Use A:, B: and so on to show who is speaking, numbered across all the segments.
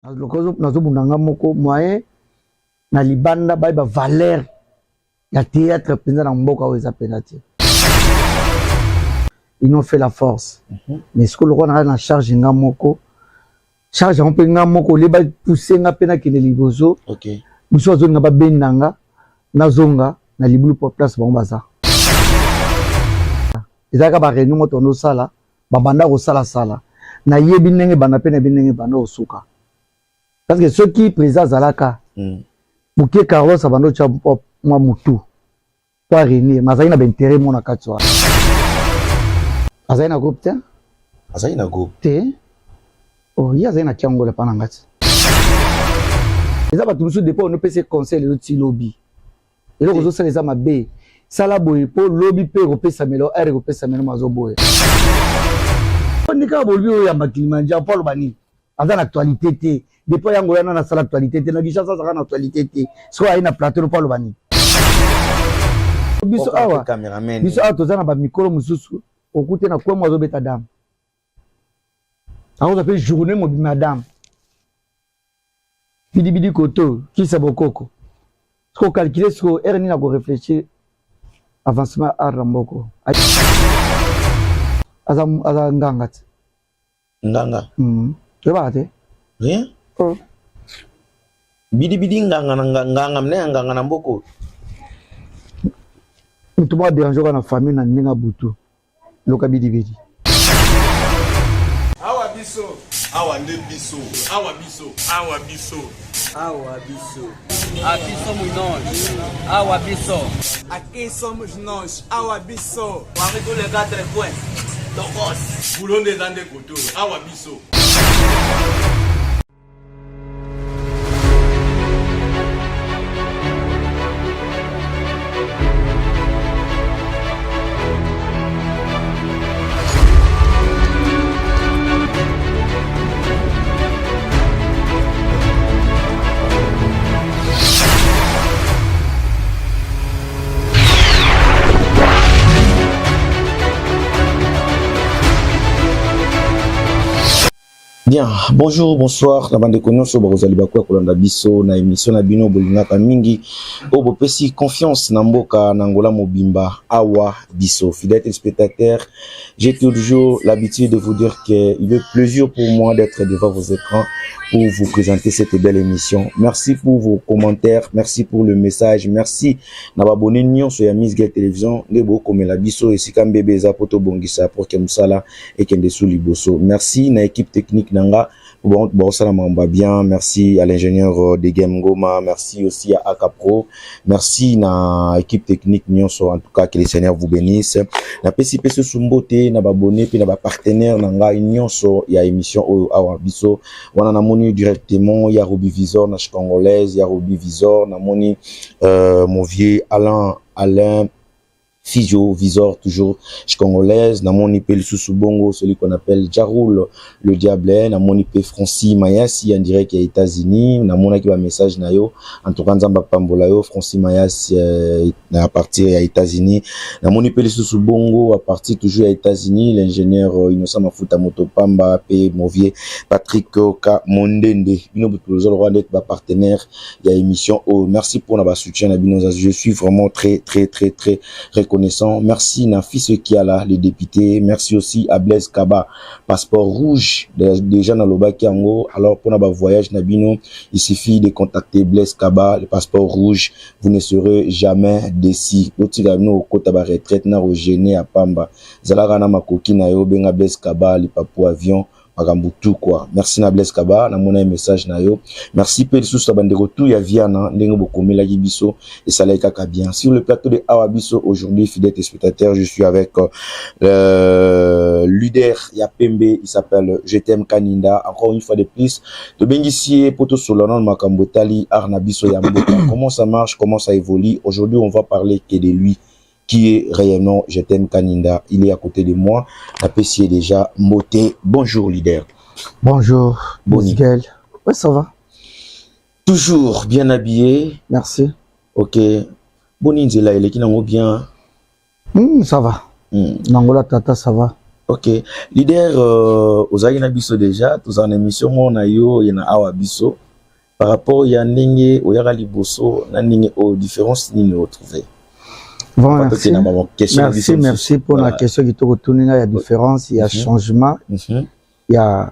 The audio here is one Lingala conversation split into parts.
A: nazo bunanga moko moyen na libanda ba valeur ya théâtre penza na mboka o eza penati. Ils ont fait la force. Mais ce que le roi na charge nga moko charge on peut nga moko le ba pousser nga pena kene libozo.
B: OK.
A: Muso zo nga ba benanga na zonga na libulu pour place ba baza. Ezaka ba réunion moto no sala ba banda ko sala na yebi ndenge bana pena binenge bana osuka. Parce que ceux qui présent Zalaka, pour que Carlos Abando Tchapop, moi Moutou, pas Réni, Mazaïna Bentere, mon Akatsoa. Azaïna groupe, tiens?
B: Azaïna groupe.
A: Té? Oh, il y a Zaïna Tiango, le Panangat. Les abattus sous dépôt, on ne peut se conseiller le petit lobby. Et là, vous savez, les amas B. Salaboy, pour lobby, peut repérer sa mélo, elle repère sa mélo, Mazoboy. On n'est qu'à Bolivie, il y a Makilimandia, Paul Bani. Dans l'actualité, depuis yango yana na sala actualité na gishasa saka na actualité soit ina plateau pas le bani biso awa cameraman biso awa tozana ba mikolo mususu okute na kwa mwazo beta dame awo appelle journée mo madame bidi koto qui c'est bokoko ko calculer sur erni na ko réfléchir avancement à ramboko azam nganga tu vas te
B: rien.
A: Oh.
B: Bidi nganga mne nganga mboko.
A: Tout le monde dérange quand la famille na ninga butu. Loka bidi.
C: Awa biso. Awa nde biso. Awa biso. Awa biso.
D: Awa biso. Aqui somos nós. Awa biso.
C: Aqui somos nós. Awa biso.
D: Avec tous les 4 coins. Tokos.
C: Boulon des Andes Koto. Awa biso.
B: Bien, bonjour, bonsoir. La bande de connaissances, Barozali Bakwa, Kolanda Biso, na émission na Bino, Bolina Kamingi, Obo Pesi, confiance, Namboka, Nangola Mobimba, Awa Biso. Fidèles spectateurs, j'ai toujours l'habitude de vous dire qu'il est plaisir pour moi d'être devant vos écrans pour vous présenter cette belle émission. Merci pour vos commentaires, merci pour le message, merci. N'ababonné Nyon sur Yamis Gay Télévision, Nebo Komela Biso, et Sikam Bébé Zapoto Bongisa, pour Kemsala et Kendesu Liboso. Merci, na équipe technique Nanga. Bon, ça m'a bien. Merci à l'ingénieur de Game Goma. Merci aussi à Akapro. Merci na équipe technique Nyonso. En tout cas, que les seigneurs vous bénissent. Na PCPC Sumbote, na babonné, puis na ba partenaire Nanga Nyonso. Il y a émission au Awabiso. On a moni directement. Il y a Ruby Visor, na congolaise. Il y a Ruby Visor. Na moni, mon vieux Alain. Fizio, Visor, toujours congolaise, na mon IP Susubongo, celui qu'on appelle Jaroul, le diable, na mon IP Francis Mayasi, en direct aux États-Unis, na mon équipe message na yo, en tout cas, Nzamba Pambolayo, Francis Mayasi, à partir des États-Unis, na mon IP Susubongo, à partir toujours des États-Unis, l'ingénieur Innocent Mafuta Motopamba, P. Movier, Patrick Oka, Mondende, Bino Boutouzo, le roi d'être partenaire, il y a émission, oh, merci pour notre soutien, je suis vraiment très reconnaissant. Merci na fils qui a là, les députés. Merci aussi à Blaise Kaba, passeport rouge, déjà dans le Bakiango. Alors pour notre voyage Nabino, il suffit de contacter Blaise Kaba, le passeport rouge. Vous ne serez jamais déçus. Otigano au côté de la retraite na Rogéné à Pamba. Zalagana Makoki na yo benga Blaise Kaba, le papou avion. Tout quoi. Merci na Blaise Kaba, na mon message na yo. Merci peu de sous sa bande de retour ya Viana, ndengo bokomi la Gibiso et ça kaka bien. Sur le plateau de Awabiso aujourd'hui, fidèles spectateurs, je suis avec leader ya Pembe, il s'appelle Je t'aime Kaninda. Encore une fois de plus, de Bengisie poto solonon Makambotali Arnabiso Yamboka. Comment ça marche, comment ça évolue? Aujourd'hui, on va parler que de lui. Qui est réellement Je t'aime Kaninda. Il est à côté de moi. Apprécié déjà Moté. Bonjour leader.
A: Bonjour. Miguel. Ouais, ça va.
B: Toujours bien habillé.
A: Merci.
B: Ok. Boni Nzela, il est qui n'a bien.
A: Ça va. Nangola Tata, ça va.
B: Ok. Leader, aux Aïna Bisso déjà, tous en émission, mon ayo, y en a Awa Bisso. Par rapport à Nenge, au Yara Liboso, Nenge, aux différences, ni nous retrouver.
A: Bon, merci pour la question qui te retourne. Il y a différence, il y a changement, il y a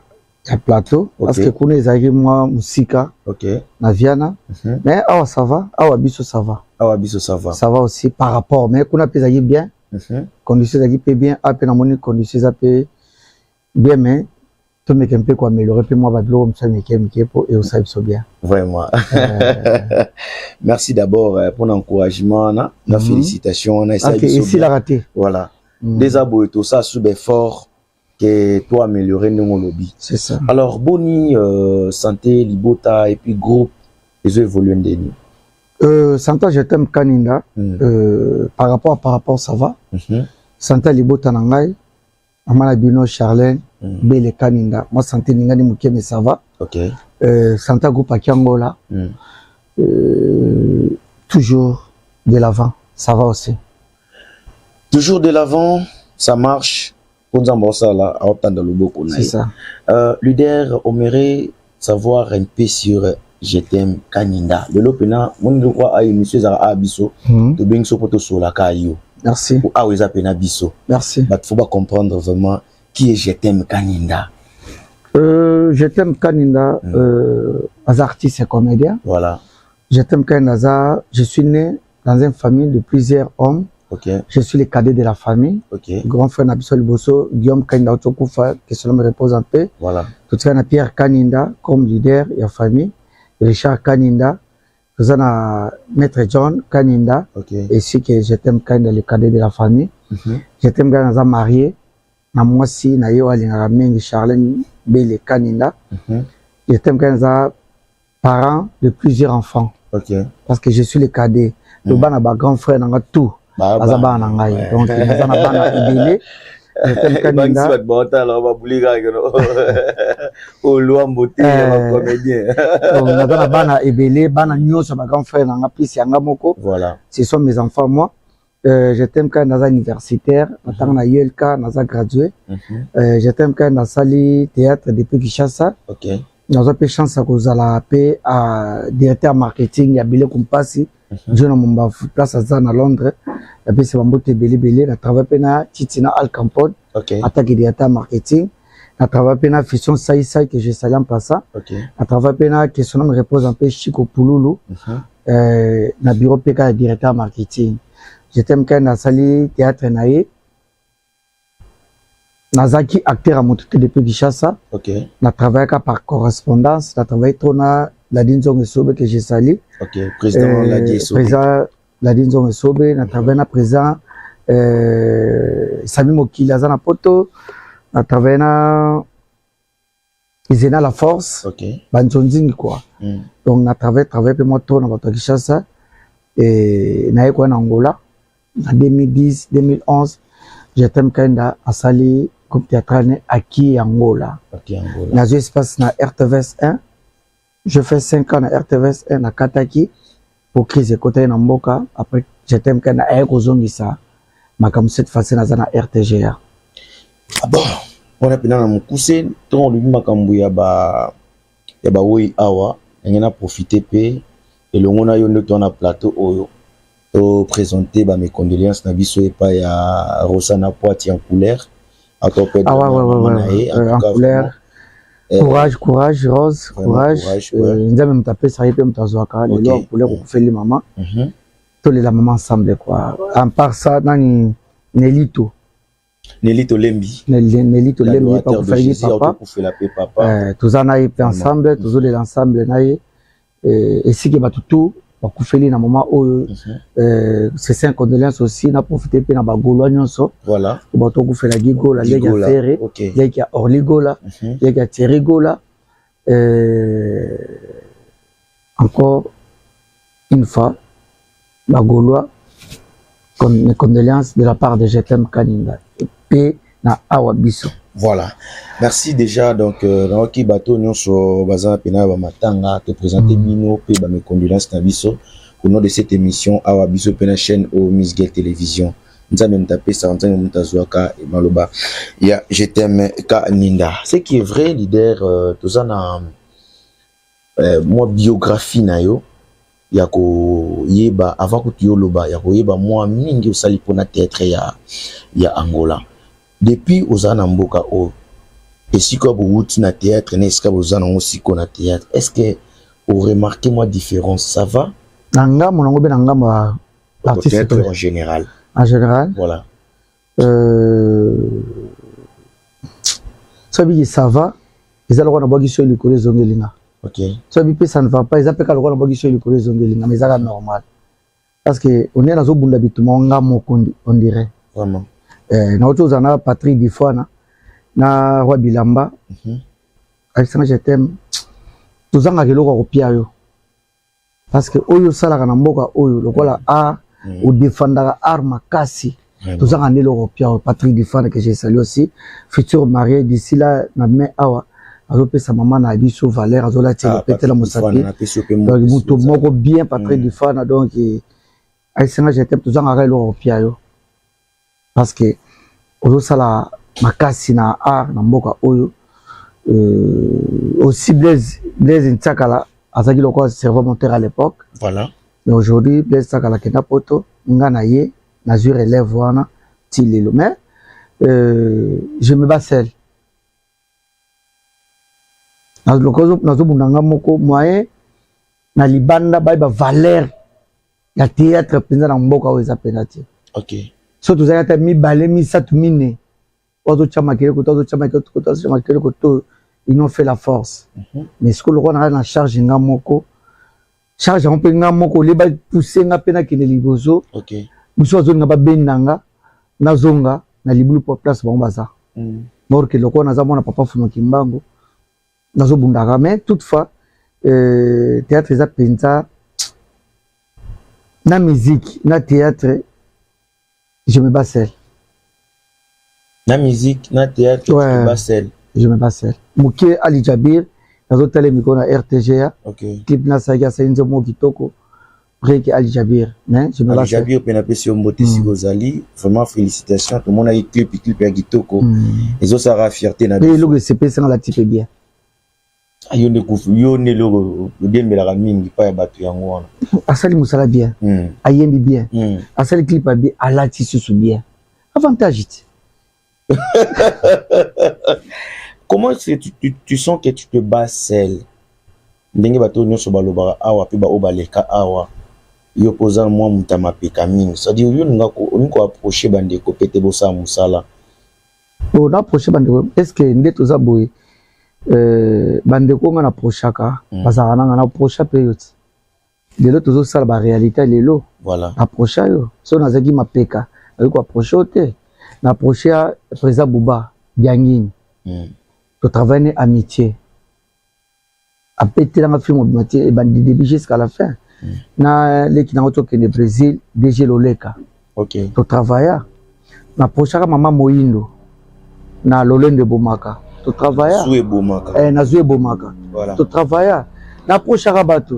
A: plateau. Parce que quand les aïeux, moi, Moussika, na Viana, mais Awa ça va, Awa Bisso ça va.
B: Awa Bisso ça va. Ça
A: va aussi par rapport, mais qu'on a pu aïeux bien. Conditions d'ailleurs bien à peine à mon conditions à bien mais tout me qu'un peu quoi améliorer puis moi bablo comme ça me pour et ça ils sont bien
B: vraiment merci d'abord pour l'encouragement la félicitation on a
A: ça ici la raté
B: voilà des abos tout ça sous fort que toi améliorer nos lobby
A: c'est ça
B: alors Boni santé libota et puis groupe ils ont évolué de
A: Santa je t'aime Kaninda par rapport ça va Santa Libota Nangai Amana Bino Charlène Bele Kaninda moi Santa Ningani Muke mais ça va Santa Groupe à Kiangola toujours de l'avant ça va aussi
B: toujours de l'avant ça marche pour ça là à obtenir le beau
A: c'est ça
B: leader aimerait savoir un peu sur je t'aime Kaninda le lopena mon droit à monsieur Zara Abisso de bien so poto sur la caillou
A: merci
B: pour aweza pena biso
A: merci
B: bah faut pas comprendre vraiment qui est je t'aime Kaninda
A: je t'aime Kaninda as artiste et comédien
B: voilà
A: je t'aime Kaninda je suis né dans une famille de plusieurs hommes je suis le cadet de la famille grand frère Nabiso Liboso Guillaume Kaninda Otokoufa que cela me repose en paix
B: voilà
A: tout ça na Pierre Kaninda comme leader et la famille Richard Kaninda, nous avons Maître John Kaninda, et ce que je t'aime Kaninda, le cadet de la famille. Je t'aime quand nous avons marié, moi aussi, na yo alingara mengi Charlène Bele Kaninda. Je t'aime quand nous avons parents de plusieurs enfants. Parce que je suis le cadet. Le ban a grand frère n'a tout. Azaba nangai. Donc nous avons ban ibele. Je t'aime Kaninda.
B: au loin beauté comédien
A: on a dans bana ebele bana nyoso ma grand frère na plus yanga moko
B: voilà
A: ce sont mes enfants moi je t'aime quand dans universitaire tant na yelka na gradué je t'aime quand dans sali théâtre depuis Kinshasa nous avons chance à cause la paix à directeur marketing ya bile kumpasi je na mumba place à Londres et puis c'est bambote bele na travail pena titina al campon attaque directeur marketing à travers pena fission saïsaï que je salue en passant à travers pena que son nom repose un peu Chico Pouloulou na bureau PK directeur marketing je t'aime quand na sali théâtre naé nazaki acteur à monter depuis Kinshasa na travaillé par correspondance na travaillé trop na la Dinzong Sobe que je salue
B: président
A: la Dinzong Sobe na travaillé na président Sami Mokili azana poto à travers ils ont la force banjonzingi quoi donc na travaillé pour moi trop na bato Kinshasa et na yeko na Angola en 2010 2011 je t'aime Kaninda a sali groupe théâtral Aki Angola na zo espace na RTVS 1 je fais 5 ans na RTVS 1 na Kataki pour crise côté na mboka après je t'aime Kaninda a yeko zongisa makambo cette fois na zana RTGA
B: bon on a pena na mukuse ton lubi makambo ya ba oui awa ngena profiter pe et le ngona yo ndo na plateau oyo to présenter ba mes condoléances na biso et pas ya Rosana Poiti en couleur à to pe
A: en couleur courage Rose courage nzambe mtape ça ype mtazwaka le en couleur ko feli maman to les la maman ensemble quoi en part ça nani Nelito
B: Lembi
A: pas papa tous en a été ensemble tous de l'ensemble naïe et si que tout ba kufeli na moment où c'est 5 condoléances aussi na profiter pe na ba golo nyonso
B: voilà
A: ba to kufela gigola lega ferré lega orligola lega terigola encore une fois ba golo comme condoléances de la part de Jetem Kaninda et na Awa Bisso.
B: Voilà. Merci déjà donc dans qui bateau nyonso bazana pena ba matanga te présenter bino pe ba mes condoléances na biso au nom de cette émission Awa Bisso pena chaîne au Miss Girl Télévision. nzambe ntapesa nzambe mutazwaka maloba ya je t'aime Kaninda. Ce qui est vrai leader tozana moi biographie na yo ya ko yeba avant que tu loba ya ko yeba moi mingi osali pona théâtre ya Angola depuis ozana mboka o et si quoi vous na théâtre n'est-ce que ozana aussi qu'on a théâtre est-ce que vous remarquez moi différence ça va
A: nanga monango be nanga l'artiste
B: en général voilà
A: ça veut dire ça va ils allons avoir bogi sur le collège zongelinga.
B: OK.
A: Ça ne va pas, ils appellent quand on sur le collège zongelinga, mais ça normal. Parce que on est dans un bunda bitumon ngamo on dirait.
B: Vraiment.
A: Na autre zana Patrick Difona na Roi Bilamba. Avec ça je t'aime. Tout ça ngakelo ko pia yo. Parce que oyo sala kana mboka oyo lokola a ou défendra arme kasi. Tout ça ngandelo ko pia Patrick Difona que j'ai salué aussi, futur marié d'ici là na mai awa. Sa maman na biso Valère azola tela petela mosapi donc muto moko bien Patrick Difana donc ay senga j'étais tout ça ngaka lo pia yo parce que ozo sala makasi na art na mboka oyo aussi Blaise Ntsakala azaki loko serveur monteur à l'époque
B: voilà
A: mais aujourd'hui Blaise Ntsakala kena poto nga na ye na jure élève wana tilelo mais je me bats seul. Nazo bunanga moko moyen na libanda ba valeur ya théâtre penza na mboka o ezapelati.
B: OK.
A: So tuzayata mi balé mi satu mine. Ozo chama kele ko ils n'ont fait la force. Mais ce que le roi na charge nga moko charge on pe nga moko le ba pousser nga pena kene libozo.
B: OK.
A: Muso zo nga ba benanga na zonga na libulu pour place ba mbaza. Mor ke lokona za mona papa funo kimbango. Nazo bundaka mais toutefois théâtre eza penza na musique na théâtre je me bats seul.
B: Na musique na théâtre ouais. Tu me bats seul.
A: Je me bats seul. Mouké Ali Jabir nazo tele miko na RTGA.
B: OK.
A: Clip na saga sainzo mo kitoko break Ali Jabir mais je me bats seul. Ali
B: Jabir pena pesi mbote si ozali vraiment félicitations tout le monde a clip ya kitoko. Ezo sara fierté na.
A: Et le CP c'est la type bien.
B: Ayone kufu yone loko dembela mingi pa ya batu yango wana
A: asali musala bien ayembi bien asali clip bien alati susu bien avantage it.
B: Comment est-ce que tu sens que tu te bats seul ndenge bato nyonso baloba awa pe ba obaleka awa yo posa moi mutama peka mingi ça dit yo ngako approcher bande ko pete bosa musala
A: on approcher bande est-ce que ndeto za boye bandeko nga na prochaka bazaka nanga na procha pe yoti lelo tozosala ba réalité lelo
B: voilà
A: approcha yo so nazaki mapeka ayiko approcher te na approcher président Bouba Diangini to travailler amitié apete la film amitié et bandi début jusqu'à la fin na leki na oto ke de Brésil DG Loleka
B: OK
A: to travailler na prochaka mama Moindo na Lolende Bomaka to travailler
B: Zoué Bomaka
A: na Zoué Bomaka
B: voilà
A: to travailler na prochaka bato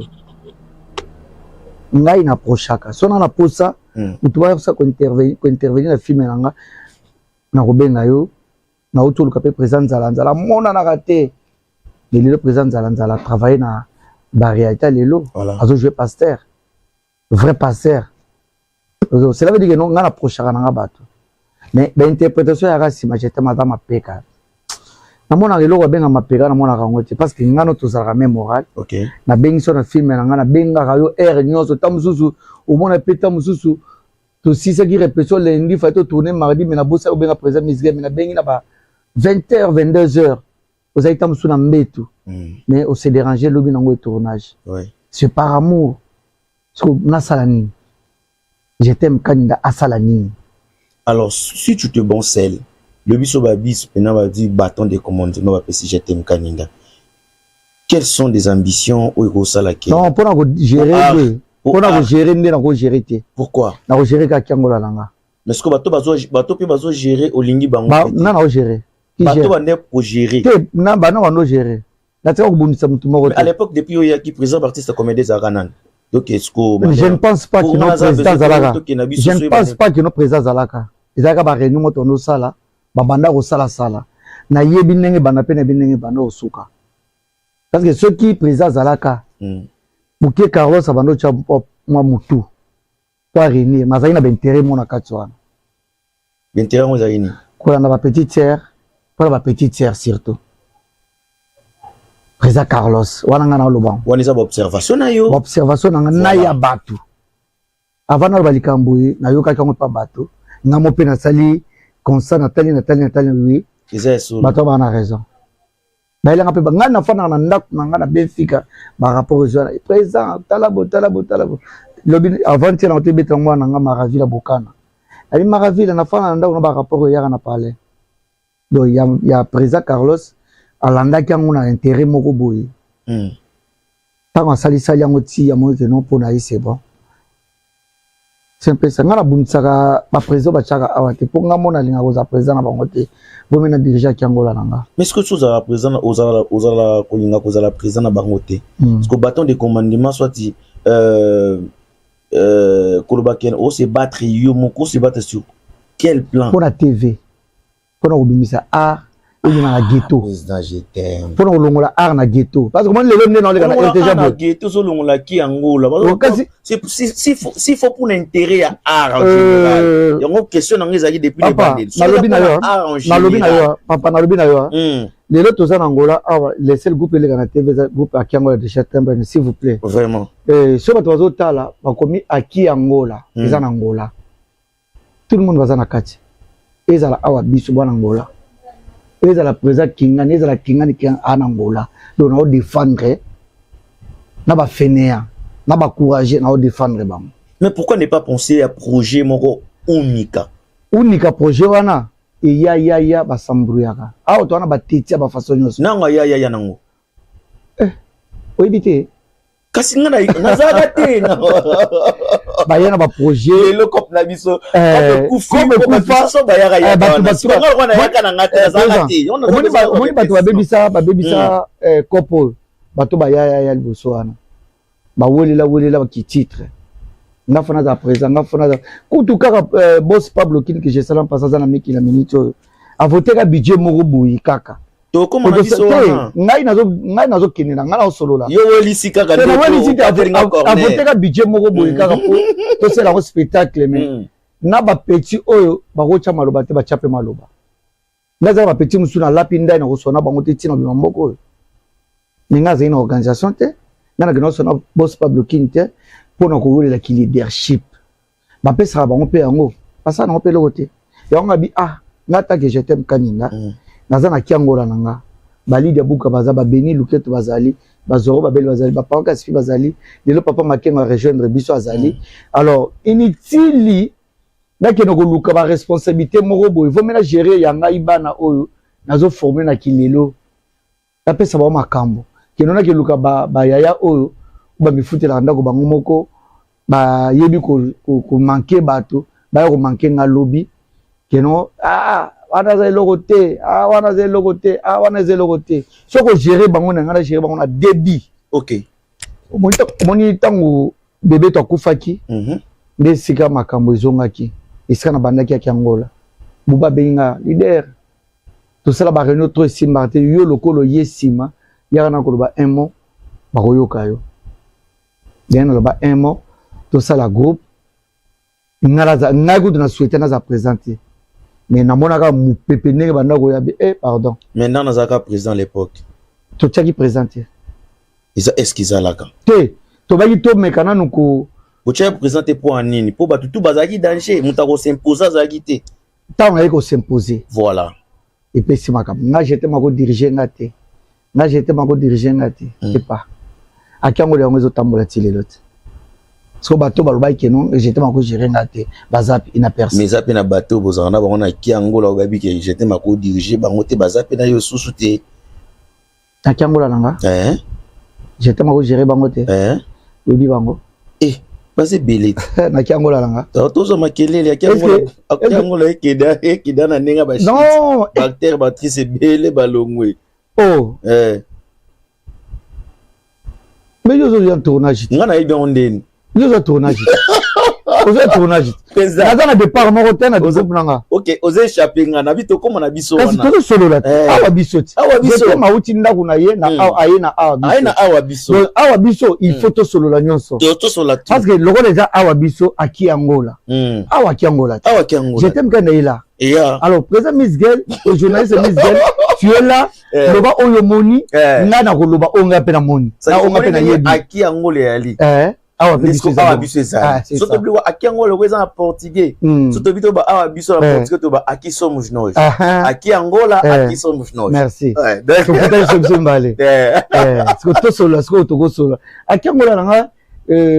A: ngai na prochaka so na posa mutu ba sa ko intervenir na film nanga na kobenga yo na otuluka pe président Nzala mona na raté mais le président Nzala travailler na ba réalité lelo azo jouer pasteur vrai pasteur cela veut dire que non nga na prochaka nanga bato mais ba interprétation ya rasima j'étais madame apeka na mona lelo benga mapeka na mona kango te parce que ngano tozala même moral
B: OK
A: na bengi so na film na nga na benga yo air nyoso tamususu au mona peta mususu to si ça qui répétition lundi fa to tourner mardi mais na bossa benga président musique mais na bengi na ba 20h 22h vous avez tamusu na mbetu mais on s'est dérangé lobi nango tournage
B: ouais
A: c'est par amour parce que na salani je t'aime Kaninda asalani.
B: Alors si tu te bon sel le biso babis pena va dire bâton de commandement va pesi je t'aime Kaninda quelles sont des ambitions au sala qui
A: non pour gérer pour gérer ndé na ko gérer té
B: pourquoi
A: na ko gérer ka kiangola nanga
B: mais ce que bato pe bazo gérer au lingi bango
A: na na ko gérer
B: bato ba ne pour gérer
A: na ba na no gérer na te ko bundisa mutu moko
B: à l'époque depuis il y a qui présent artiste comédien za kanan Donc est-ce que
A: je ne pense pas que notre président Zalaka. Je ne pense pas que notre président Zalaka. Zalaka va réunir mon tono sala, babanda au sala sala. Na yebi nenge bana pene binenge bana osuka. Parce que ceux qui président Zalaka, pour que Carlos abando cha moi mutu, pas réunir, mazali na bentéré mon akatwana.
B: Bentéré mon zaini.
A: Quoi na ba petite sœur, pour la petite sœur surtout. Président Carlos, wana ngana loban.
B: Wana za observation na yo.
A: Observation na ya batu. Avant na balikamboye, na yo kaka pa batu. Na mo pe na sali constant Nathalie oui. Bato bana raison. Na il a peu ngana na fana na ndak na Benfica par rapport aux joueurs. Président talabo. Lobi avant tu na te betra moi na nga Maravilla Bokana. Ali Maravilla na fana na ndak na par rapport au yaka na parler. Donc il y a président Carlos alanda ki ngona intérêt moko boye. Tant sali yango ti ya mo que non pour na c'est bon. C'est un peu ça. Ngana buntsaka ba président ba chaka awate pour nga mona linga ko za président na bango te. Bo mena dirigeant ki angola nanga.
B: Mais est-ce que tu as président osala kolinga ko za la président na bango te? Parce que bâton de commandement soit Kolobaken o se battre yo moko se battre sur quel plan?
A: Pour la TV. Pour na obimisa art et na ghetto.
B: Président je t'aime.
A: Pour na longola art na ghetto. Parce que moi le lone dans les gars déjà
B: na ghetto so longola ki angola. C'est si faut pour l'intérêt à art en général. Yango question na ngezaki depuis les bandes.
A: Nalobi na yo. Papa nalobi na yo. Les autres aux Angola, les seuls groupes les gars TV groupe à Kiangola de Châtembre s'il vous plaît.
B: Vraiment.
A: Sur votre oiseau là, va commis à Kiangola, les en Angola. Tout le monde va en akati. Ils à la awa bisu bon Angola. Ils à la président Kingani, ils à la Kingani qui en Angola. Donc on défendre, n'a pas fainéant, n'a pas courageux, n'a pas défendre bam.
B: Mais pourquoi ne pas penser à projet moko unika?
A: Unika projet wana. Et ya ba sambruyaka. Ah to wana ba tetia ba façon nyos.
B: Nanga ya nango.
A: Oibite.
B: Kasi ngana nazaka te na.
A: Ba yana ba projet
B: le cop na biso.
A: Comme
B: façon ba ya.
A: Batu
B: ngana wana yaka na ngata nazaka te.
A: Oni batu ba bebisa kopo. Batu ba ya liboso wana. Ba wolela ba ki titre. Nga fana za président nga fana za kutu kaka boss Pablo Kin que je salam passage na miki na minute a voter ka budget moko boyi kaka
B: to comment na biso
A: ngai nazo kinina nga na solo la
B: yo weli sika ka
A: to weli sika a voter ka budget moko boyi kaka to c'est la spectacle mais na ba petit oyo ba ko cha maloba te ba chape maloba ngaza ba petit musuna lapinda na ko sona bango te tina bi mboko ninga za ina organisation te na na sona boss Pablo Kin te pour nous la leadership. Ma pèse sera bon pe yango. Pasa na pe lokote. Yango bi ngata que je t'aime kaninga. Naza na kiangola nanga. Bali de buka baza ba beni luketo bazali, bazoro ba bel bazali, ba papa kasi bazali. Le papa makenga rejoindre biso azali. Alors inutile na ke no luka ba responsabilité moko boy. Il faut mena gérer yanga ibana oyo nazo former na kilelo. Na pèse ba makambo. Kenona ke luka ba yaya oyo ba mifute la ndako bango moko ba yebi ko manquer bato ba ko manquer nga lobby keno wana za lokote wana za lokote so ko gérer bango na ngala gérer bango na débit.
B: OK
A: moni tango bébé to kufaki nde sika makambo ezongaki esika na bandaki ya Angola buba benga leader to sala ba réunion to simbarté yo lokolo yesima yaka na ko ba un mot ba koyoka yo. Bien là-bas un mot tout ça la groupe n'a goût de la souhaiter n'a présenter mais na monaka mu pepene banda ko yabe pardon
B: maintenant nazaka président l'époque
A: to tchaki présenter
B: est-ce qu'ils a là quand
A: to baki to mekana nuko
B: o tchaki présenter pour anini pour batu tout bazaki danger mutako s'imposer zakité
A: tant on ko s'imposer
B: voilà
A: et puis si makam nga j'étais mako diriger ngate c'est pas à Kiangola on les tambola tilelote so bateau baloba kenon j'étais mako gérer ngate bazap ina personne
B: mais zape na bateau bozana ba na Kiangola ogabi ke j'étais mako diriger bango te bazap na yo susu te
A: à Kiangola nanga j'étais mako gérer bango te lobi bango
B: c'est belé
A: na Kiangola nanga
B: tozo makelele ya Kiangola ekeda na nenga ba
A: non
B: bactère batrice belé balongwe
A: Mais yo zo ya tournage.
B: Ngana yebi ondeni.
A: Yo zo tournage. Ozo tournage. Naza na départ moko te na groupe nanga.
B: OK, ozo échapper ngana bito koma na biso
A: wana. Kasi tozo solo la. Awa biso ti.
B: Awa biso.
A: Je mauti ndaku na ye na aye na awa biso.
B: Aye na awa biso.
A: Donc awa biso il faut to solo la nyonso.
B: To solo la.
A: Parce que loko déjà awa biso aki Angola. Awa ki Angola.
B: Awa ki Angola.
A: Je t'aime quand il est là.
B: Yeah.
A: Alors, présent Miss Girl, le journaliste Miss Girl, tu es là, loba oyo moni, nga na loba onga pena moni.
B: Na onga pena yebi. Aki Angola yali.
A: Awa biso
B: eza. Soto bliwa aki Angola weza en portugais. Soto bito ba awa biso en portugais to ba aki somos nós. Aki Angola, aki somos nós.
A: Merci. Donc peut-être que je m'balé. Parce que to solo, parce que to solo. Aki Angola nga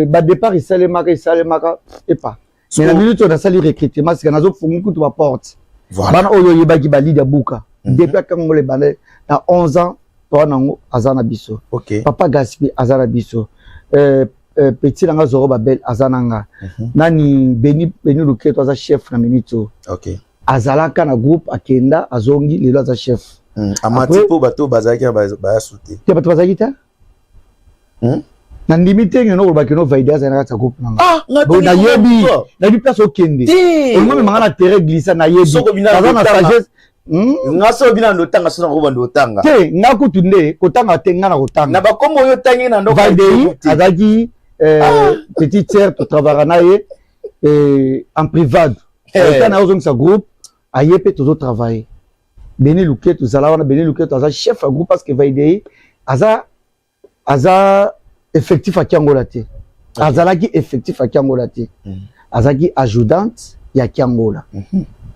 A: ba départ il salemaka et pas. Mais la minute on a sali recrutement c'est que nazo fungi kutu ba porte. Bana oyo yebaki ba leader buka. Depuis quand on les bande dans 11 ans toi nango azana biso.
B: OK.
A: Papa Gaspi azana biso. Petit langa zoro babel azananga. Nani Beni Luketo aza chef na minute.
B: OK.
A: Azalaka na groupe akenda azongi lelo aza chef.
B: Amati po bato bazaki ba sauter.
A: Te bato bazaki ta? Na limité ngeno ba keno vaida za na groupe nanga. Na yebi na bi place okende. Au moins mangana terrain glissa na yebi. Azana sagesse.
B: Ngaso bina ndotanga so na ko bando tanga.
A: Te ngakutu nde kotanga tenga na kotanga.
B: Na ba komo yo tangi na ndoko.
A: Vaidei azaki petite sœur to travailler na ye en private. Quand na ozong sa groupe ayepe toujours travailler. Beni Luketo zala wana Beni Luketo aza chef à groupe parce que Vaidei aza effectif à Kiangola te. Azalaki effectif à Kiangola te. Azaki adjudante ya Kiangola.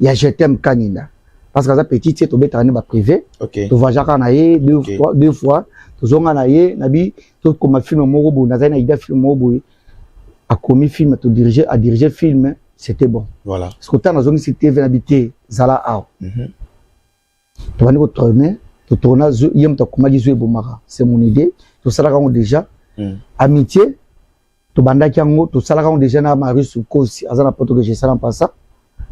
A: Ya je t'aime Kanina. Parce que aza petit te to betane ba privé. To vajaka na ye deux fois. To zonga na ye nabi to comme film moko bo na zana ida film moko bo a commis film to diriger film c'était bon.
B: Voilà.
A: Parce que tant zongi ci TV habité zala a. To bani ko tourner to tourna yem to kuma gizo bomaka. C'est mon idée. To sala ka déjà amitié to bandaki yango to sala ka déjà na Marius Kosi azana poto que je sala en passant.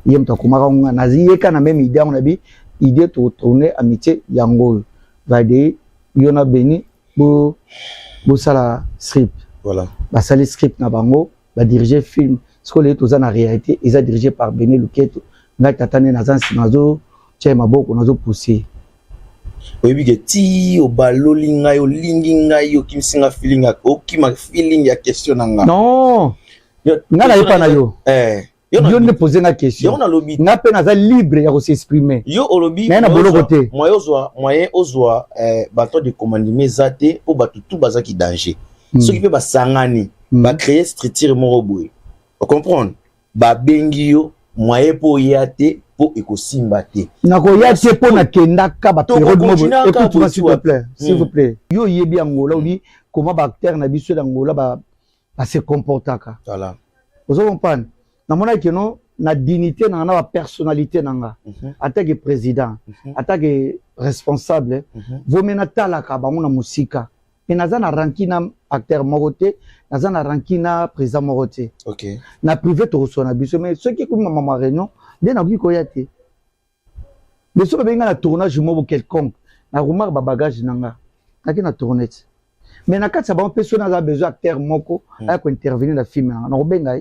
A: Yem to kuma ka na ziyeka na même idée on a bi idée to tourner amitié yango. Vaidei yona Beni bo sala script.
B: Voilà.
A: Ba sali script na bango ba diriger film. Ce que les tous en réalité ils sont dirigés par Beni Luketo. Na tatane na zansi nazo tche maboko nazo pousser.
B: Oyebi ke ti o baloli ngai o lingi ngai o kimsinga feeling o kima feeling ya question nanga.
A: Non. Nga na yepa na yo. Yo ne poser na question.
B: Yo na lobi.
A: Na pe na za libre ya s'exprimer.
B: Yo o lobi.
A: Na bolo côté.
B: Moyen ozwa bato de commandement zate po bato tout bazaki danger. Ceux qui peut ba sangani, ba créer structure moko boye. Vous comprenez? Ba bengi yo moyen po yate po ekosimba te. Na ko yate po na kenda ka ba période moko. Écoute-moi s'il te plaît. S'il vous plaît. Yo yebi Angola on dit comment ba acteur na biso d'Angola ba se comportaka. Voilà.
A: Vous comprenez? Na mona que non na dignité na na personnalité nanga. En tant que président, en tant que responsable, vous mena talaka ba mona musika. Et naza na rankina acteur moroté, naza na rankina président moroté.
B: OK.
A: Na privé to sona biso mais ceux qui comme maman réunion, bien na ko yate. Mais ceux benga na tournage mo quelconque, na remarque ba bagage nanga. Na ki na tournette. Mais na kati ba personne a besoin acteur moko a ko intervenir na film na ko benga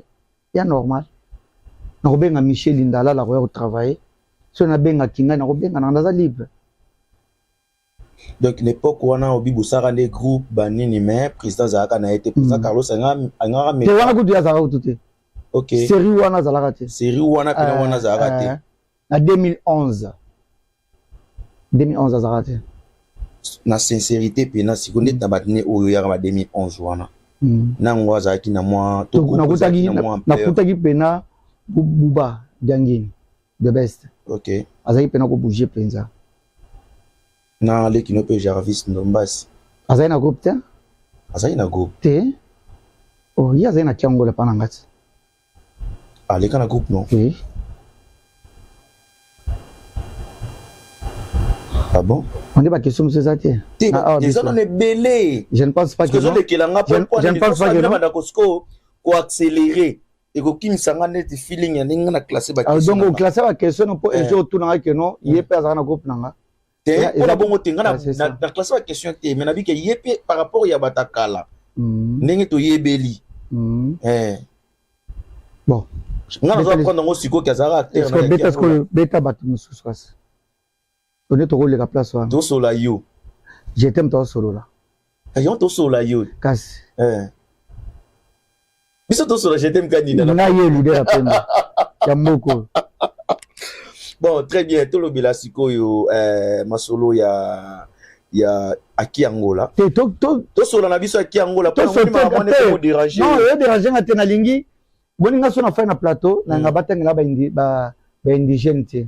A: ya normal. Na ko benga Michel Indala la ko travailler. So na benga kinga na ko benga na ndaza libre.
B: Donc l'époque où on a obi bosara les groupes banini mais président Zaka na été président Carlos anga
A: mais wana kutu ya Zaka tout.
B: OK.
A: Série wana Zaka te.
B: Série wana pena wana Zaka te.
A: Na 2011 Zaka te.
B: Na sincérité pena sikonde tabatne oyo ya 2011 wana. Na ngwa Zaki na moi
A: to na kutaki pena buba jangini the best.
B: OK.
A: Azaki pena ko bouger penza.
B: Na le kinope Jarvis Ndombas.
A: Azai na groupe te?
B: Azai na groupe.
A: Te? Oh, il y a azai na Kiangola panangati.
B: Ah, le kana groupe non?
A: Oui.
B: Ah bon?
A: On dit pas question monsieur Zati.
B: Les gens on est belé.
A: Je ne pense pas que
B: je ne pense pas que ko accélérer et ko kim sanga net feeling ya ninga na classer ba question.
A: Donc classer ba question pour un jour tout na que non, il est pas na groupe nanga.
B: Pour la bonne tenga na classe la question mais na bi que yepé par rapport ya batakala ndenge toyebeli
A: bon
B: nga nazo prendre ngo siko ki azala acteur
A: na beta sko beta batu mususu kasi on est tokoleka place wana
B: tosola yo
A: je t'aime to solo la
B: ayo tosola yo
A: kasi
B: biso tosola je t'aime Kanina
A: na ye leader apenda ya mboko.
B: Bon, très bien. Tout le bila sikoyo masolo ya Aki Angola.
A: To
B: solo na biso Aki Angola pour nous me déranger.
A: Non, il déranger ngate na lingi. Boni nga so na fa na plateau na ngabatanga na ba indigène te.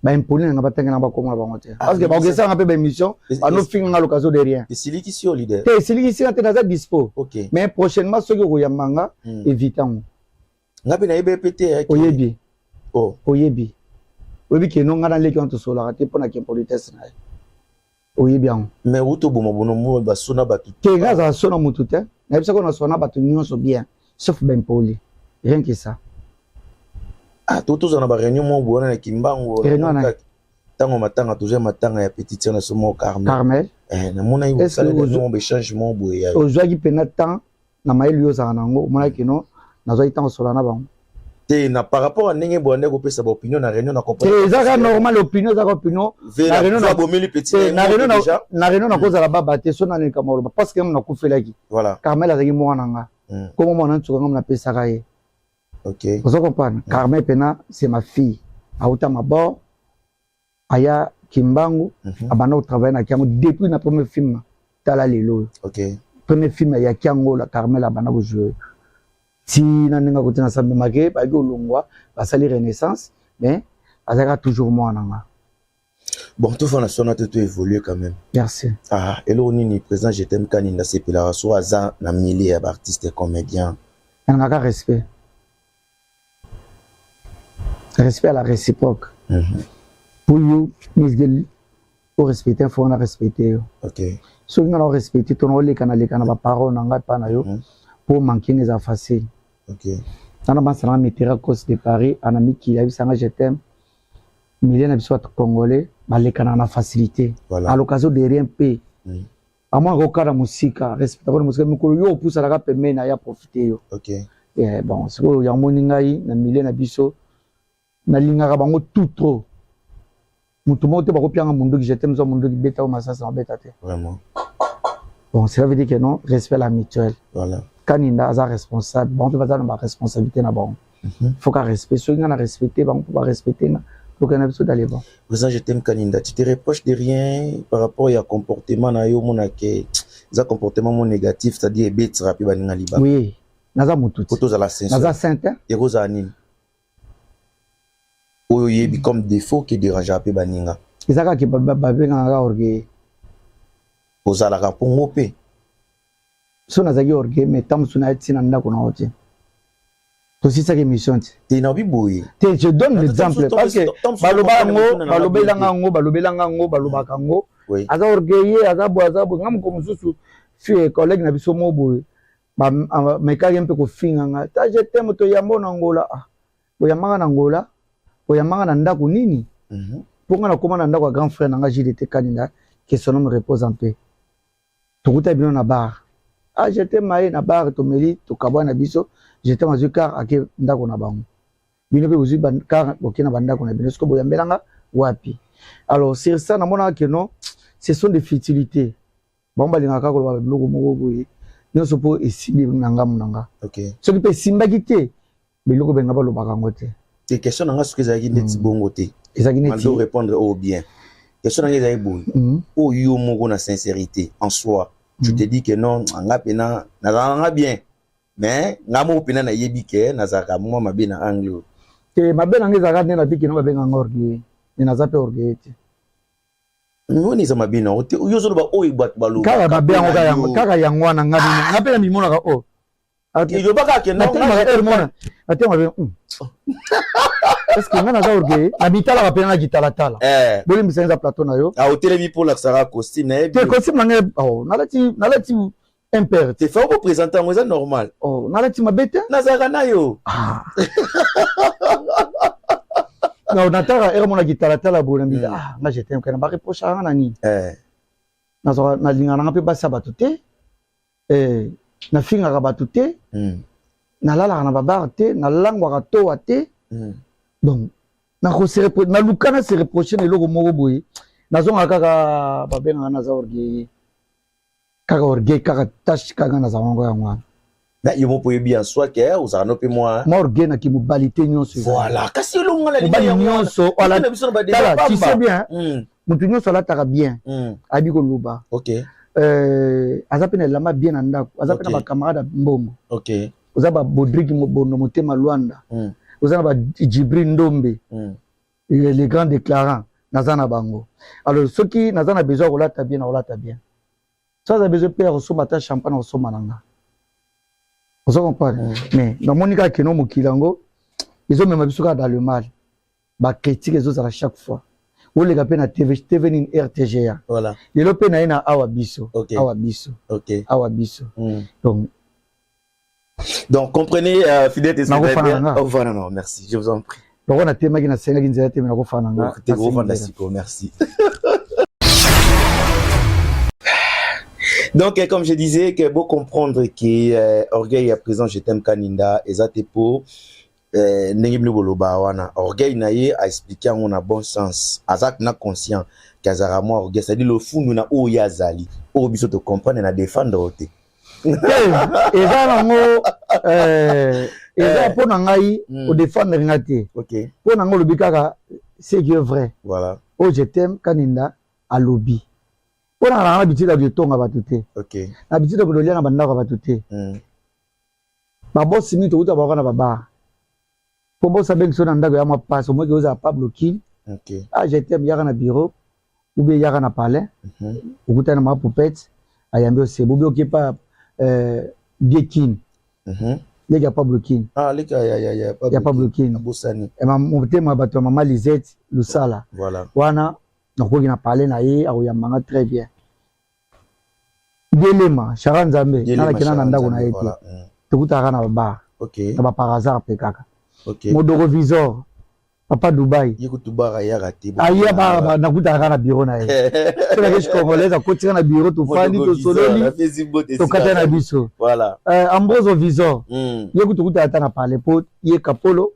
A: Ba impoli na ngabatanga na ba kongo ba ngote. Parce que ba ogesa nga pe ba émission, ba no finga nga l'occasion de rien.
B: Et siliki si au leader.
A: Te siliki si ngate na za dispo.
B: OK.
A: Mais prochainement soki ko yamanga évitant.
B: Ngabe na yebe pété
A: oyebi.
B: Oh,
A: oyebi. Oyebi ke no ngana leki on to sola te pona ke politesse na. Oyebi an.
B: Mais uto bomo bono mo ba sona batu.
A: Ke ngaza sona mutu te. Na bisa ko na sona batu nyonso bien, sauf ben poli. Rien que ça.
B: Ah, toto za na ba réunion mo bona na Kimbango. Tango matanga toujours matanga ya petite na somo Carmel. Na mona yi sala de changement boya.
A: Ozwaki pena temps na maeli yo za nango, mona kino na zo itango sola na bango.
B: Te na par rapport à ndenge bonne ko pesa ba opinion na réunion na comprendre.
A: C'est ça normal opinion za opinion.
B: Na réunion na bomeli petit.
A: Na réunion na koza la baba te so na ne kamolo parce que na kufelaki.
B: Voilà.
A: Carmel azaki mwana nga. Comment mon antouka ngam na pesa kaye.
B: OK.
A: Vous comprenez? Carmel pena c'est ma fille. Auta mabor aya Kimbangu abana travailler na Kiango depuis na premier film tala lelo.
B: OK.
A: Premier film ya Kiango la Carmel abana ko jouer. Si naninga ko tina sambe make ba go longwa ba sali renaissance mais azaka toujours moi nanga.
B: Bon tout fa na sona tout évoluer quand même.
A: Merci.
B: Ah elo nini président je t'aime Kanina sepela so aza na milliers d'artistes et comédiens.
A: Nanga respect. Respect à la réciproque. Pour you, Misgel, pour respecter, il faut respecter.
B: OK.
A: Si on a respecté, on a les canaux, les paroles, on a pas pour manquer les affaires facile.
B: OK.
A: On a pensé à mettre à cause de Paris, on a mis qu'il a vu ça, je t'aime. Milliers de soit congolais, les canaux ont facilité.
B: Voilà.
A: À l'occasion de rien payer. À moins qu'on a la musique, respecter la musique, mais qu'on y pousse à la rap, mais n'a profité.
B: OK.
A: Et bon, c'est quoi, il y a un moningaï, un millier d'abisso. Na linga bango tout trop mutu mote ba kopianga mundu ki jetem zo mundu ki beta o masasa beta te
B: vraiment
A: bon ça veut dire que non respect la mutuelle
B: voilà
A: kaninda aza responsable bon peut pas na responsabilité na bon faut qu'à respect ceux qui na respecter bon pour respecter na pour qu'on a besoin d'aller bon
B: président je t'aime Kanina tu te reproches de rien par rapport à comportement na yo monake za comportement mon négatif c'est-à-dire betra pe baninga liba
A: oui naza mutu
B: photos à la sainte
A: naza sainte
B: et rosanine oyo yebi comme défaut qui dérange un peu baninga
A: izaka ki babenga nga orgueil
B: ozala ka pongo pe
A: so nazaki orgueil mais tam suna tina ndako na oti to si ça émission
B: te na biboye
A: te je donne l'exemple parce que balobelanga ngo balobaka ngo aza orgueil aza bo ngam ko mususu fie collègue na biso mo boye ba mekaki mpe ko finga nga ta je t'aime to yambo na ngola bo yamanga na ngola oyamanga na ndako nini ponga na koma na ndako grand frère nanga JDT Kanina que son nom repose en paix tokuta bino na bar j'étais maé na bar to meli to kabwa na biso j'étais mazu car ake ndako na bango bino pe buzu ban car okena bandako na bino sko boyambelanga wapi alors c'est ça na mona que non ce sont des futilités bon balinga ka ko ba biloko moko boye non so po esibi nanga munanga
B: OK
A: ce qui peut simbaki te biloko benga ba lobaka ngote.
B: Tes questions n'ont pas ce que ça dit bon côté.
A: Mal
B: de répondre au bien. Question n'ont pas bon. Oh yo mon na sincérité en soi. Tu te dis que non, nga pena na bien. Mais nga mo pena na yebi ke na zaka mo ma bien na angle.
A: Que ma bien angle zaka na biki no ba ben ngorgi. Ni na zape orgete.
B: No ni za ma bien o yo zo ba o ibat balu.
A: Kaka ba bien kaka yangwana nga pena mi mona ka o.
B: Yo baka ke non
A: mona. Ate ma bien. Est-ce que ngana za orgueil habitala ba pena gitala tala boli misenza plateau na yo
B: au télévi pour la sara costume na
A: te costume na nalati impère
B: te faut représenter moi c'est normal
A: nalati mabete
B: nazaka na yo
A: na natara era mona gitala tala boli mbila nga j'étais kana ba reproche nga nani na linga na pe ba sabato te na finga bato te na lala na babar te na langwa to te donc na ko se na lukana se reprocher na loko moko boye na zonga kaka babenga na za orgueil kaka tâche kaka na za wango yango
B: na yomo poye bien soit que ou ça no pe moi
A: orgueil na ki mobalité nyonso
B: voilà kasi lo ngala
A: li nyonso wala tu sais bien mutu nyonso la taka bien abi ko luba
B: OK
A: aza pe na lama bien na ndako aza pe na ba camarade mbongo
B: OK
A: oza ba Bodrigue Mobono Motema Luanda oza na ba Djibril Ndombe les grands déclarants naza na bango alors ceux qui naza na besoin kolata bien na kolata bien ça a besoin père so mata champagne so mananga vous comprenez mais dans monika keno mokilango ils ont même biso dans le mal ba critique les autres à chaque fois ou les gars na TV ni RTGA
B: voilà
A: les lopé na ina awa biso
B: OK donc comprenez fidèle et bien au revoir non merci je vous en prie
A: donc on a thème qui na senga qui nzela thème na ko fana nga
B: c'est gros fantastique merci donc comme je disais que beau comprendre que orgueil à présent je t'aime Kaninda ezatepo ndenge boloba wana orgueil na ye a expliquer on a bon sens azak na conscient kazara moi orgueil c'est dire le fond na o yazali o biso to comprendre na défendre te
A: eza nango eza pona ngai o défendre ngate
B: OK
A: pona ngo lobi kaka c'est que vrai
B: voilà
A: o je t'aime Kaninda a lobby pona na bitida de tonga batute
B: OK
A: na bitida ko lolia na bandako batute ba boss ni to uta ba na baba po boss abeng so na ndako ya mapaso mo ke oza Pablo King
B: OK
A: ah je t'aime yaka na bureau ou bien yaka na palais ukuta na ma poupette ayambi c'est bobi okipa Gekin les gars Pablo King
B: ah les gars
A: ya Pablo King
B: abosani
A: et mon thème bato maman Lisette Lusala
B: voilà
A: wana donc on a parlé na ye au yamanga très bien Gelema Sharan Zambe na kina na ndako na yete tukuta na ba
B: OK
A: na ba par hasard pe kaka
B: OK
A: modoro visor papa Dubai
B: yekutubara ya raté
A: aya ba na kuta na bureau na ye c'est la riche congolaise à côté na bureau to fani to sololi to kata na biso
B: voilà
A: Ambroso visor yekutukuta ata na parler po ye kapolo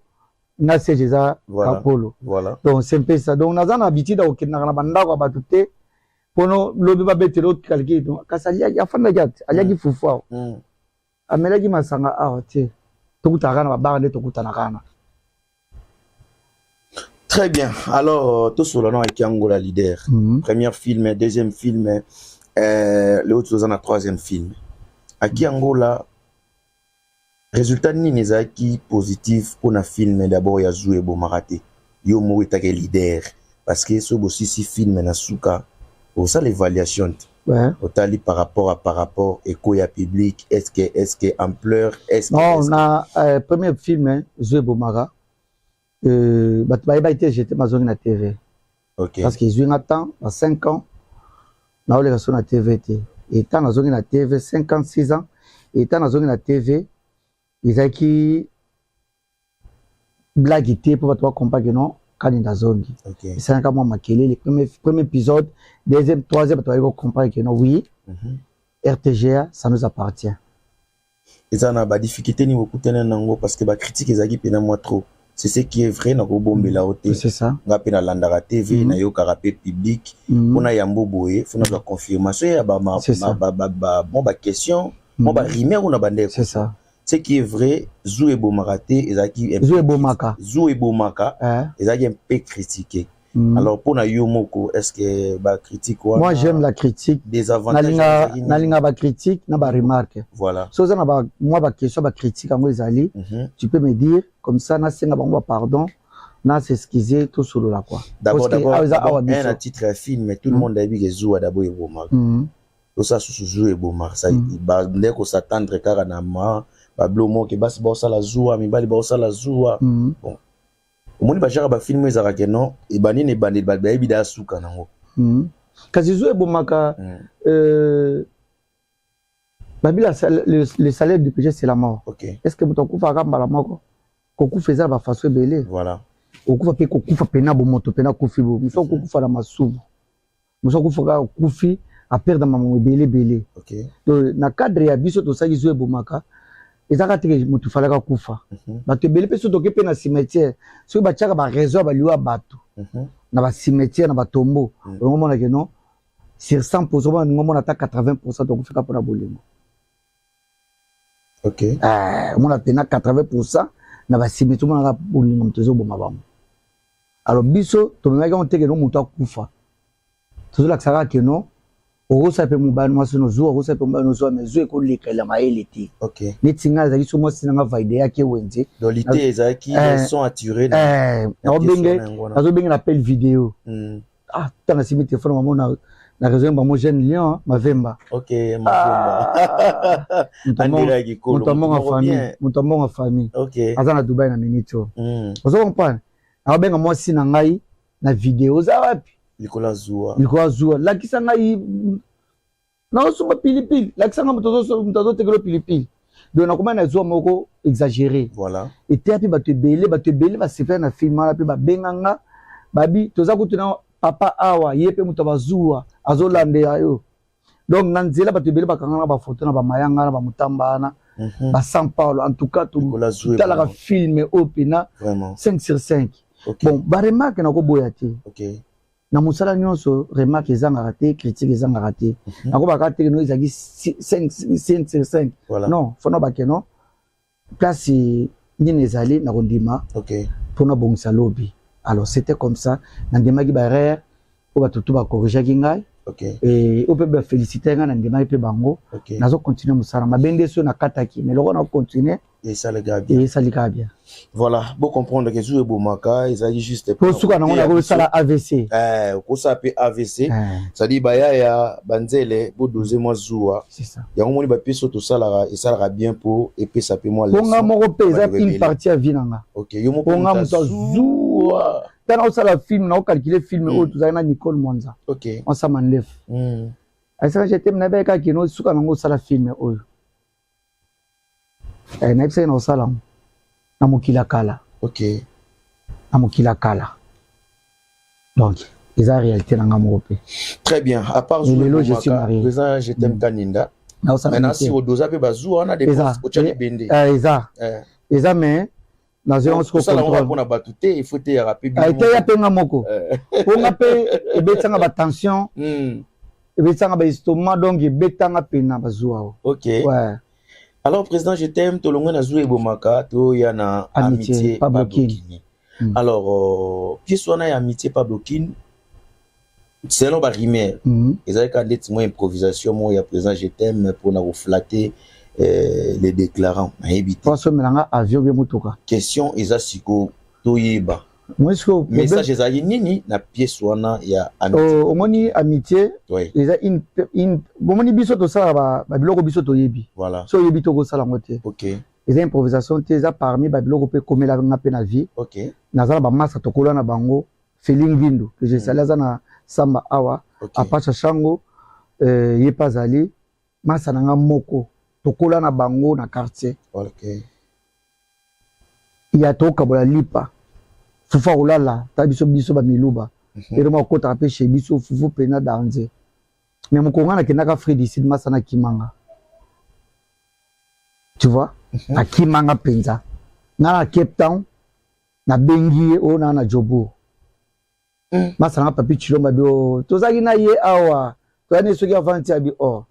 A: na sejeza kapolo
B: voilà
A: donc c'est un peu ça donc naza na habitude au kinaka na bandako battu te pono lobi ba betelo calquer donc kasali ya fanda gat aliaki fufu amelaki masanga te tokuta kana ba bande tokuta na kana.
B: Très bien. Alors, tout sur le nom avec Angola leader. Premier film, deuxième film, le autre chose en a troisième film. Aki Angola, résultat ni nezaki positif pour un film d'abord ya joué bon maraté. Yo mo etake leader parce que ce beau si film na suka pour ça l'évaluation.
A: Ouais.
B: Otali par rapport écho ya public est-ce que ampleur est-ce
A: non on a premier film joué Bomara. J'étais mazongi na TV.
B: OK.
A: Parce qu'ils jouent à temps, à 5 ans, na ole kaso na TV te. Et tant nazongi na TV 56 ans, et tant nazongi na TV, ils a qui blague te pour toi comprendre non Kaninda zongi.
B: OK.
A: C'est un cas moi makele le premier épisode, deuxième, troisième toi il comprendre que non oui. RTGA ça nous appartient.
B: Et ça na ba difficulté ni beaucoup tena nango parce que ba critique ezaki pena moi trop. C'est ce qui est vrai na ko bombe la hauteur.
A: C'est ça.
B: Ngapi na landara TV na yo karapé public. Pona yambo boye, fona la confirmation ya ba bon ba question, bon ba rimer ou na bande.
A: C'est ça.
B: Ce qui est vrai, Zou et Bomaraté, ezaki
A: Zou et Bomaka.
B: Zou et Bomaka, ezaki un peu critiqué. Alors pour na yomoko, est-ce que ba critique quoi?
A: Moi j'aime la critique.
B: Des avantages.
A: Nalinga ba critique, na ba remarque.
B: Voilà.
A: So ça na ba moi ba question ba critique en ezali, tu peux me dire comme ça na senga ba pardon, na s'excuser tout sur la quoi.
B: D'abord un titre film mais tout le monde a vu que Zou d'abord et Bomaka. Tout ça sous Zou et Bomaka, ça ba ndeko s'attendre car na ma ba blomo ke basi ba osala Zou mi bali ba osala Zou. Bon. Omoni ba jara ba film ezaka ke non e banini bandi ba bida suka nango.
A: Kasi Zou et Bomaka babila le salaire du péché c'est la mort.
B: OK.
A: Est-ce que mutokufa kamba la moko? Koku faisait ba façon belé.
B: Voilà.
A: Okufa pe kokufa pena bo moto pena kufi bo. Muso kokufa la masubu. Muso kokufa kufi a perdre maman belé.
B: OK.
A: Donc na cadre ya biso to saki zo ebomaka. Ezaka te mutu falaka kufa. Bato belé pe so to kepe na cimetière. So ba tchaka ba raison ba liwa bato. Na ba cimetière na ba tombeau. On mona que non. Sur 100%, on mona ta 80% donc fika pour la bolingo.
B: OK.
A: On a tena 80% na ba cimetière on a bolingo mtezo boma bamo. Alors biso to memaka on teke no mutu akufa. Toujours la saka que non. Oro sa pe mubano maso no zo oro sa pe mubano zo mezo eko lekela maeleti.
B: OK.
A: Netinga zaki so mo sinanga vaide yake wenze.
B: Dans l'idée ezaki sont attirés
A: na benga azo benga appel vidéo. Ah tana simi téléphone maman na raison ba mo jeune lion mavemba.
B: OK, mavemba. Andira gikolo.
A: Mutombo en famille.
B: OK.
A: Azana Dubai na minito. Ozo comprendre. Na benga mo sina ngai na vidéo za wapi? Likola zua. Lakisa ngai na osuma pilipili. Lakisa ngai mtozo tekelo pilipili. Donc na comment na zua moko exagéré.
B: Voilà.
A: Et puis ba te belé ba se faire na film na pe ba benganga babi toza kutuna papa awa yepe muto bazua azolande ayo. Donc na nzela ba te belé ba kangana ba photo na ba mayanga na ba mutambana ba São Paulo en tout cas tout la film opina
B: vraiment
A: 5 sur 5. Okay. Bon ba remarque na ko boyati.
B: OK.
A: Na musala nyonso remarque ezanga raté critique ezanga raté na ko bakate no ezaki 5 sur 5 voilà. Non faut no bakeno place ni nezali na kondima
B: OK
A: pour na bongisa lobby alors c'était comme ça na ndima ki barrière pour batutu ba corriger kingai
B: OK
A: et on peut féliciter nga na ndima pe bango
B: OK
A: nazo continuer musala mabende so na kataki mais loko na continuer
B: et ça le gars bien voilà bon comprendre que jouer bomaka ezali juste
A: pour suka na ngona ko sala AVC
B: ko sa pe AVC ça dit baya ya banzele bo doser moi zoua
A: c'est ça
B: ya ngomoni ba peso to sala et ça sera bien pour et puis ça peut moi
A: pour nga moko pesa une partie à vinanga
B: OK yo mo
A: pour nga muto zoua tana o sala film na o calculer film o tout ça na Nicole Mwanza
B: OK
A: on sa manlef asa j'étais na beka kino suka na ngo sala film o na ipse na o sala na mokila kala.
B: OK.
A: Na mokila kala. Donc, ils ont réalité dans Gamopé.
B: Très bien. À part
A: le je suis marié.
B: Présent, je t'aime Kaninda. Maintenant, si au dosa pe bazou, on a des postes au Tchali Bende.
A: Eza mais dans un autre
B: ça on va pour na batouté, il faut te rappeler.
A: Ah, te ya penga moko. On a pe ebetanga ba tension. Ebetanga ba estomac donc ebetanga pena bazou.
B: OK.
A: Ouais.
B: Alors, président, je t'aime, tout le monde a joué Bomaka, tout y en a amitié, Pablo Kini. Alors, puis on a amitié Pablo Kini, c'est l'homme rimé. Ils avaient qu'à dire moi improvisation, moi, il y a présent, je t'aime pour nous flatter les déclarants. Question, ils ont siko, tout y ba. Message ezali nini na pièce wana ya amitié.
A: Omoni amitié eza une bomoni biso to sala ba biloko biso to yebi.
B: Voilà.
A: So yebi to ko sala ngote.
B: OK.
A: Eza improvisation te eza parmi ba biloko pe komela nga pe na vie.
B: OK.
A: Nazala ba masa to kola na bango feeling vindu que je salaza na samba awa apacha shango yepa zali masa na nga moko to kola na bango na quartier.
B: OK.
A: Ya to kabola lipa. Fufa ulala tabiso biso ba miluba ero ma kota pe chez biso fufu pena danze mais mon konga na kenaka Fred ici masana kimanga tu vois na kimanga penza na Cape Town na bengi o na jobo masana papi chilomba bio tozaki na ye awa to ane soki avanti abi or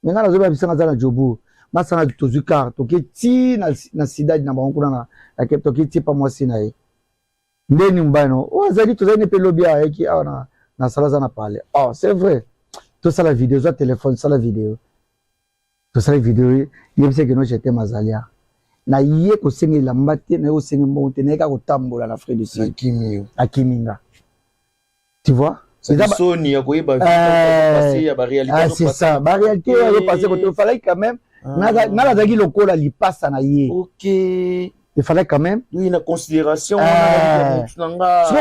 A: mais ngana zoba bisanga za na jobo masana tozukar to ke ti na sidadi na bango na Cape Town ke ti pa mwasi na ye ndeni mbano ozali tozali pe lobby ayaki awa na salaza na parler c'est vrai to sala vidéo zo téléphone sala vidéo to sala vidéo yebise que no j'étais mazalia na ye ko sengela mbate na yo sengi monte na ka ko tambola na frère de Sud akiminga tu vois
B: c'est ça soni ya ko yeba passer ya ba réalité
A: c'est ça ba réalité ya passer ko to fallait quand même na zaki lokola lipasa na ye.
B: OK.
A: Il fallait quand même
B: lui une considération
A: si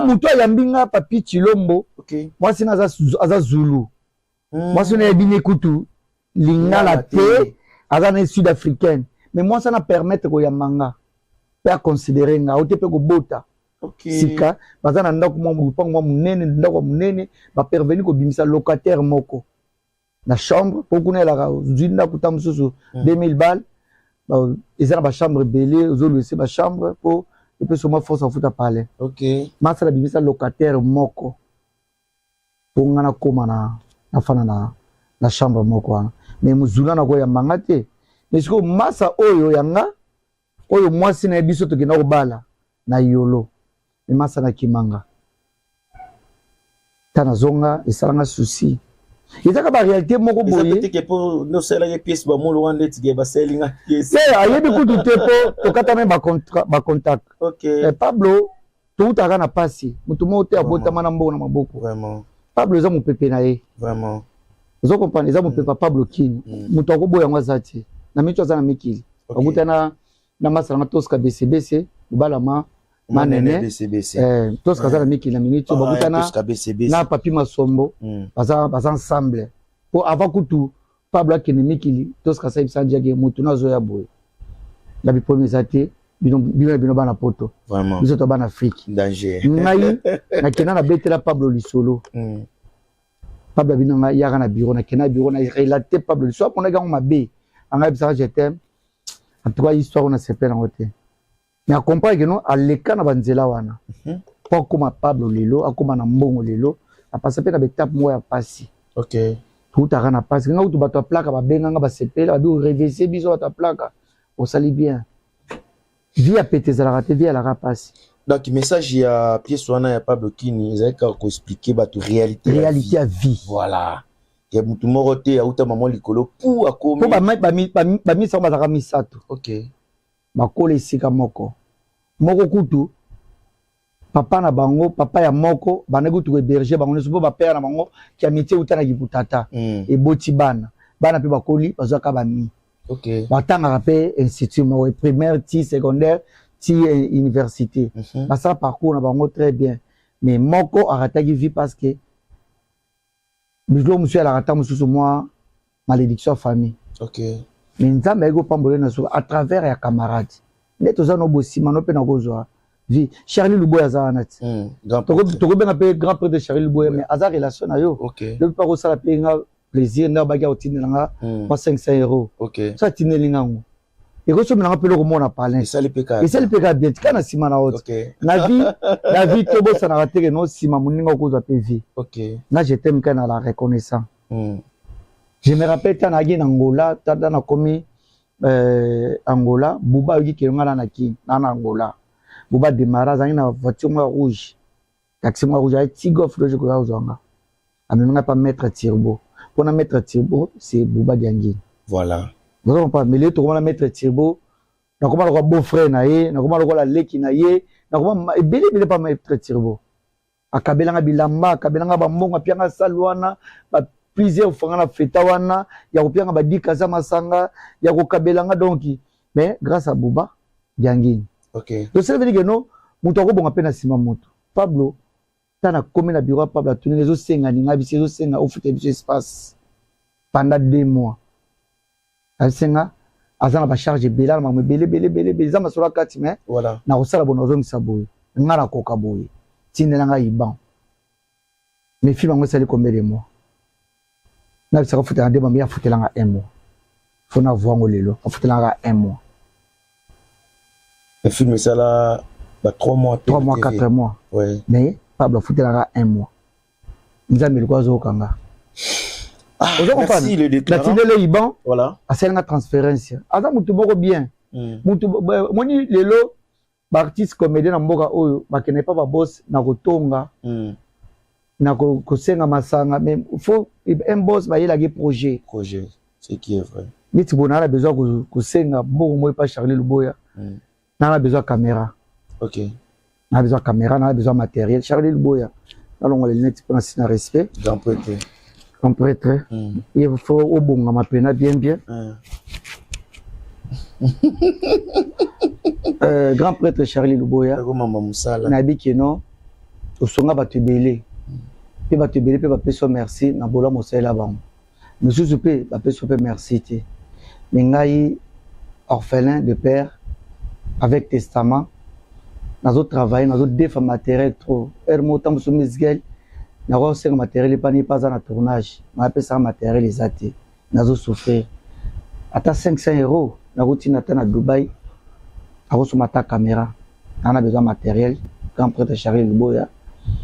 A: muto yambinga papi Chilombo.
B: OK.
A: Moi c'est aza Zulu. Moi c'est na bine kutu lingala te aza sud-africaine mais moi ça na permettre ko yamanga pas considérer nga ote pe ko bota.
B: OK.
A: Sika bazana ndako mo lupango mo munene ndako munene ba pervenir ko bimisa locataire moko. na chambre pour qu'on ait la zunda kutam susu 2000 balles ils ont ba chambre belé aux autres laisser ba chambre pour et puis seulement force en foot à parler.
B: OK.
A: Masa la bimisa locataire moko pour ngana koma na fana na chambre moko wana mais muzula na ko ya mangate mais ko masa oyo yanga oyo mwasi na biso to kina obala na yolo mais masa na kimanga tana zonga esalanga souci ezaka ba réalité moko boye
B: peut-être que pour no sala ye pièce ba molo wan let ge ba selinga pièce
A: ayebi kutu te po tokata me ba contact.
B: OK.
A: Pablo tout aka na pasi mutu mo te abotama na mbona maboko
B: vraiment
A: Pablo eza mopepe na ye
B: vraiment
A: ozo comprendre eza mopepe Pablo Kini mutu akoboya ngwa zati na micho aza na mikili akutana na masala toska BCBC balama manene toska aza na mikili na minito bakutana na papi masombo baza ensemble po avant kutu Pablo akene mikili toska sa ibisa diage mutu na zo ya boye la bi premier zati bino bana poto
B: vraiment
A: biso to bana Afrique
B: danger
A: ngai na kena na betela Pablo lisolo Pablo bino ngai yaka na bureau na kena bureau na relater Pablo lisolo pour na gango mabe anga bisa je t'aime en tout cas histoire on a se pena ngote mais a comprendre que non aleka na banzela wana pour comme Pablo lelo akoma na mbongo lelo a passer pe na étape mo ya pasi.
B: OK.
A: Tout a na pasi nga utu bato plaka ba benga ba sepela ba bi reverser biso bato plaka on sali bien vie à péter za la raté vie à la rapace.
B: Donc message ya pièce wana ya Pablo Kini ezali ka ko expliquer ba to réalité
A: à vie.
B: Voilà. Ya mutu moko te ya uta maman likolo pour akomi
A: po ba mi sa ba za misato.
B: OK.
A: Ba kole sika moko kutu papa na bango papa ya moko bana kutu héberger bango ne so ba père na bango ki amitié uta na kiputata et boti bana pe bakoli bazaka ba mi.
B: OK.
A: Batanga rappé institut primaire ti secondaire ti université ça parcours na bango très bien mais moko arataki vie parce que monsieur la rata mususu moi malédiction famille.
B: OK.
A: Mais nzambe ego pambole na so à travers ya camarade neto za no bosima no pe na kozwa vie Charlie Luboya za nati toko benga pe grand prêtre de Charlie Luboya mais azar relation na yo.
B: OK.
A: Le pas ko sala pe nga plaisir na baga otinela nga 500 euros.
B: OK.
A: Ça tinelinga ngo eko so menanga pe lo komona parler
B: ça le peka
A: bien kana sima na autre.
B: OK.
A: Na vie to bossa na rateke no sima muninga kozwa pe vie.
B: OK.
A: Na je t'aime kana la reconnaissance. Je me rappelle tant agi na Angola tata na komi Angola buba yoki kelonga na ki na Angola buba démarrage zangi na voiture rouge taxi rouge ay tigof loje ko yazanga amenga pas mettre turbo pour na mettre turbo c'est buba diangi.
B: Voilà.
A: Vous ne pas mêler tout comment mettre turbo na comment le beau frère na ye na comment le leki na ye na comment bele pas mettre turbo akabelanga bilamba akabelanga ba mbonga pianga salwana ba plusieurs fois na feta wana ya kopianga ba dikaza masanga ya kokabelanga donc mais grâce à Buba Diangini.
B: OK.
A: Donc ça veut dire que non muto ko bonga pe na sima moto Pablo tana comme na bureau Pablo tuni les osenga ninga biso osenga au foot biso espace pendant 2 mois asenga azana ba charge belal ma belé za masura kati mais
B: voilà
A: na kosala bono zongisa boye ngara koka boye tinela nga iban mais fi bango sali combien de mois na bisa ko futela ndeba mbiya futela nga 1 mois fona vuango lelo futela nga 1 mois
B: le film ça là ba 3 mois
A: 4 mois
B: ouais
A: mais Pablo futela nga 1 mois nzambe liko zo kanga
B: merci le déclarant
A: la tinele iban
B: voilà
A: asenga transférence aza mutu boko bien mutu moni lelo ba artiste comédien na mboka oyo bakene pas ba boss na kotonga na kosenga masanga mais il faut un boss ba yela projet
B: c'est qui est vrai
A: niti bona a besoin kosenga mboko moyo pa Charlie Luboya na besoin caméra.
B: OK.
A: Na besoin caméra na besoin matériel Charlie Luboya alors on les net pour un respect grand prêtre il faut au bonga mapena bien grand prêtre Charlie Luboya na bi keno osonga ba tebele pe ba tebele pe ba peso merci na bola mosela bango monsieur pe ba peso pe merci te ngai orphelin de père avec testament nazo travailler nazo défa matériel trop hermo tam so misgel nako senga matériel epani pas na tournage ma pesa matériel ezate nazo souffrir ata 500 euros nako tina ta na Dubai ako so mata caméra on a besoin matériel quand prêtre Charles Luboya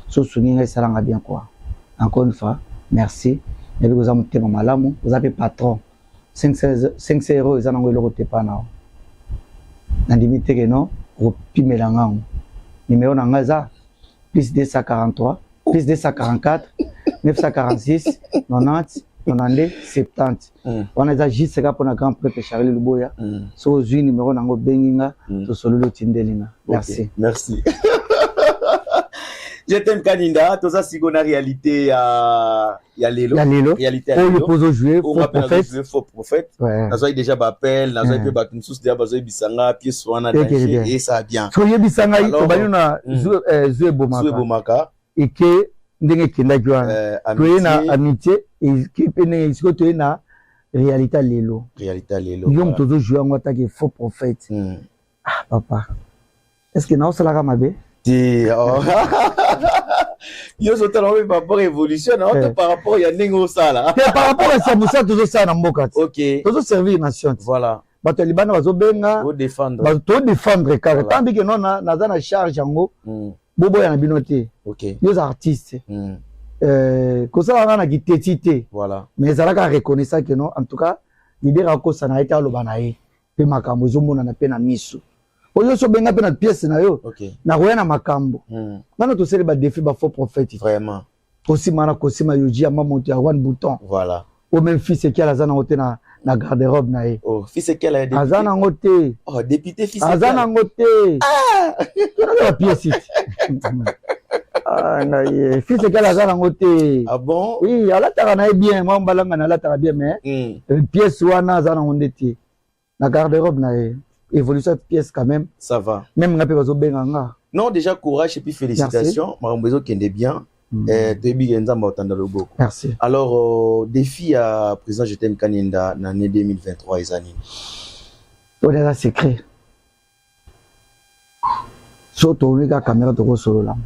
A: so souninga salanga bien quoi encore une fois merci et vous avez monté malamu vous avez patron 500 euros ils en ont le côté pas na ndimité que non au pimelanga numéro nanga plus 243 plus 244 946 90 92 70 on a juste ça pour na grand prêtre Charles Luboya so zu numéro nango benginga to solo tindelinga merci
B: merci je t'aime Kaninda to ça si na réalité ya lelo réalité ya lelo
A: pozo jouer
B: faux prophète nazo déjà appel nazo pe batun sous déjà bazo bisanga pièce wana danger et ça bien
A: so yebisanga ito banuna zu bomaka et que ndenge kenda jwa to na amitié et qui pene isko to na réalité lelo yom tozo jouer ngota ke faux prophète ah papa est-ce que na osala mabe
B: yo soto na ba pour évolution na par rapport ya ndenge sala
A: par rapport à ça musa tozo sala mboka
B: OK
A: tozo servir nation
B: voilà
A: bato libana bazo benga
B: to défendre
A: car tant que non na za na charge yango bobo ya na binoté
B: OK
A: yo artiste ko sala na gitetité
B: voilà
A: mais ça la reconnaître que non en tout cas leader ako sana été alobana ye pe makambo zo mona na pe na miso oyo so benga pe na pièce na yo na roya na makambo nana to sele ba défi ba faux prophète
B: vraiment
A: aussi mana ko sima yoji ama monter à one bouton
B: voilà
A: au même fils qui a la zana ngote na garde-robe na ye
B: fils qui a la député
A: azana ngote
B: député fils
A: azana ngote la pièce na ye fils qui a la zana ngote
B: ah bon
A: oui ala tara na bien moi mbalanga na ala tara bien mais pièce wana azana ngondeti na garde-robe na ye évolution pièce quand même
B: ça va
A: même ngape bazo benga
B: non déjà courage et puis félicitations marambezo kende bien tebi nzamba otanda loboko
A: merci
B: alors défi à président je t'aime Kaninda na année 2023 ezani
A: on est là secret surtout avec caméra to solo là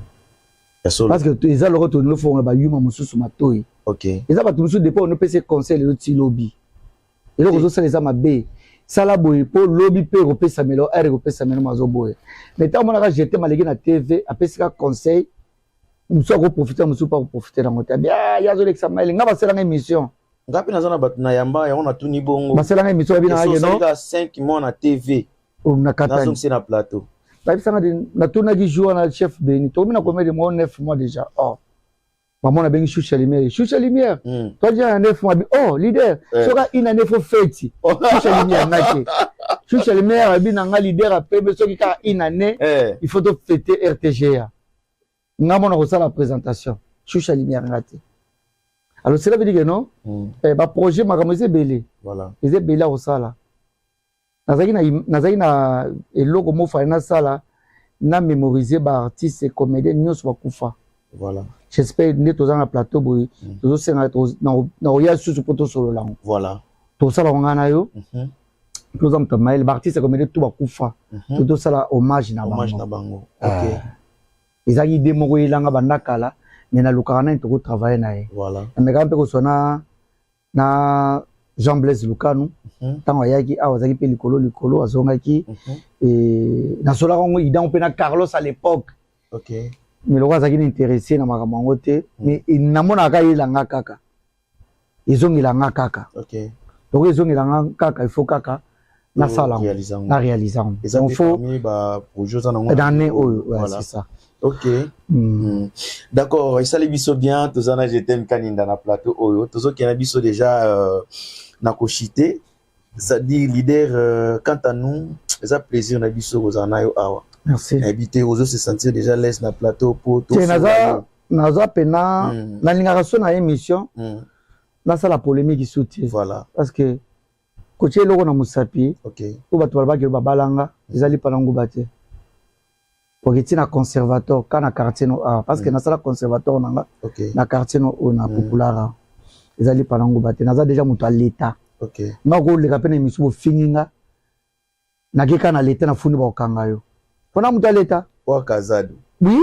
A: parce que tu es là le retour le fond ba yuma mususu matoi
B: OK
A: eza ba tumusu depuis on peut se conseil le ti lobby et le ça les ama b sala boy po lobby pe repesa melo r repesa melo mazo boy mais tant on a jeté malégé na TV après ça conseil musu ko profiter musu pas profiter dans mota bien ya zo l'examen nga ba sala émission
B: ngapi na zona batuna yamba ya ona tuni bongo
A: ba sala émission bien na no
B: 5 mois na TV
A: na katani
B: na na plateau
A: ba bisanga na tuna ki jour na chef Beni to mina combien de mois 9 mois déjà maman a bien Choucha Lumière toi déjà 9 mois leader sera une année faut fête Choucha Lumière nake Choucha Lumière bien nga leader a pebe soki ka une année il faut to fêter RTGA nga mona ko la présentation Choucha Lumière ngate alors cela veut dire que non ba projet makamose belé
B: voilà
A: ils est belé au sala nazaki na eloko mo fa na sala na mémoriser ba artiste et comédien nyos ba kufa
B: voilà
A: j'espère que tous en plateau boy tous senga na oya susu poto solo lango
B: voilà
A: to sala ngana yo tous en tamail artiste et comédien tout ba kufa to sala hommage na
B: bango OK
A: ezaki idée moko ilanga bandakala mais na lukana to travailler na ye
B: voilà
A: mais quand ko sona na Jean Blaise Lukanu tango yaki awazaki pe likolo azongaki et na sola ngo idan pe na Carlos à l'époque
B: OK
A: mais le roi azaki intéressé na makambo te mais namona ka ilanga kaka izongilanga kaka
B: OK
A: donc izongilanga kaka il faut kaka na sala na réalisant
B: il faut ba projet za nango
A: d'année c'est ça
B: OK d'accord et ça les biso bien tozana je t'aime Kaninda na plateau oyo tozo kena biso déjà na kochité ça dit leader quant à nous ça plaisir na biso kozana yo awa
A: merci
B: habiter aux se sentir déjà l'aise na plateau pour tout
A: naza pena na linga na émission na ça la polémique soutien
B: voilà
A: parce que coaché loko na musapi
B: OK
A: ou bato balabaki babalanga ezali panango baté pour que na conservateur kana quartier no parce que na sala conservateur nanga
B: OK
A: na quartier no na populara ezali panango baté naza déjà muto à l'état
B: OK
A: ngako le kapena émission finginga na keka na l'état na fundi ba okanga yo pona muto à l'état
B: wa kazado
A: oui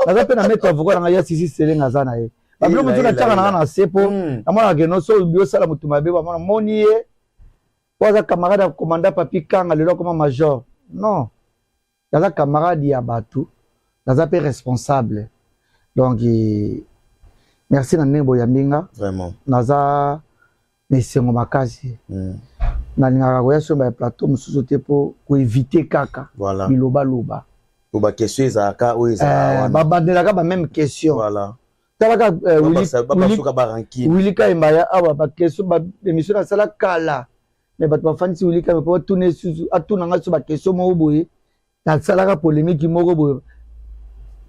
A: naza pe na mettre avocat na ya sisi selenga za na ye babilo mutu na tanga na sepo na mwana ke no so bio sala mutu mabe ba mwana moni ye waza camarade ya commandant Papi Kanga lelo comme major non naza camarade ya batu naza pe responsable donc merci na nembo ya mbinga
B: vraiment
A: naza mesengo makasi na lingaka koya so ba plateau mususu te po ko éviter kaka
B: voilà
A: biloba loba
B: pour ba question ezaka o ezaka
A: ba bandelaka ba même question
B: voilà
A: talaka
B: Willy
A: Kaimba ya awa ba question ba émission na sala kala mais ba fandi Willy Kaimba po tourner susu atuna nga so ba question mo boye na salaka polémique moko boye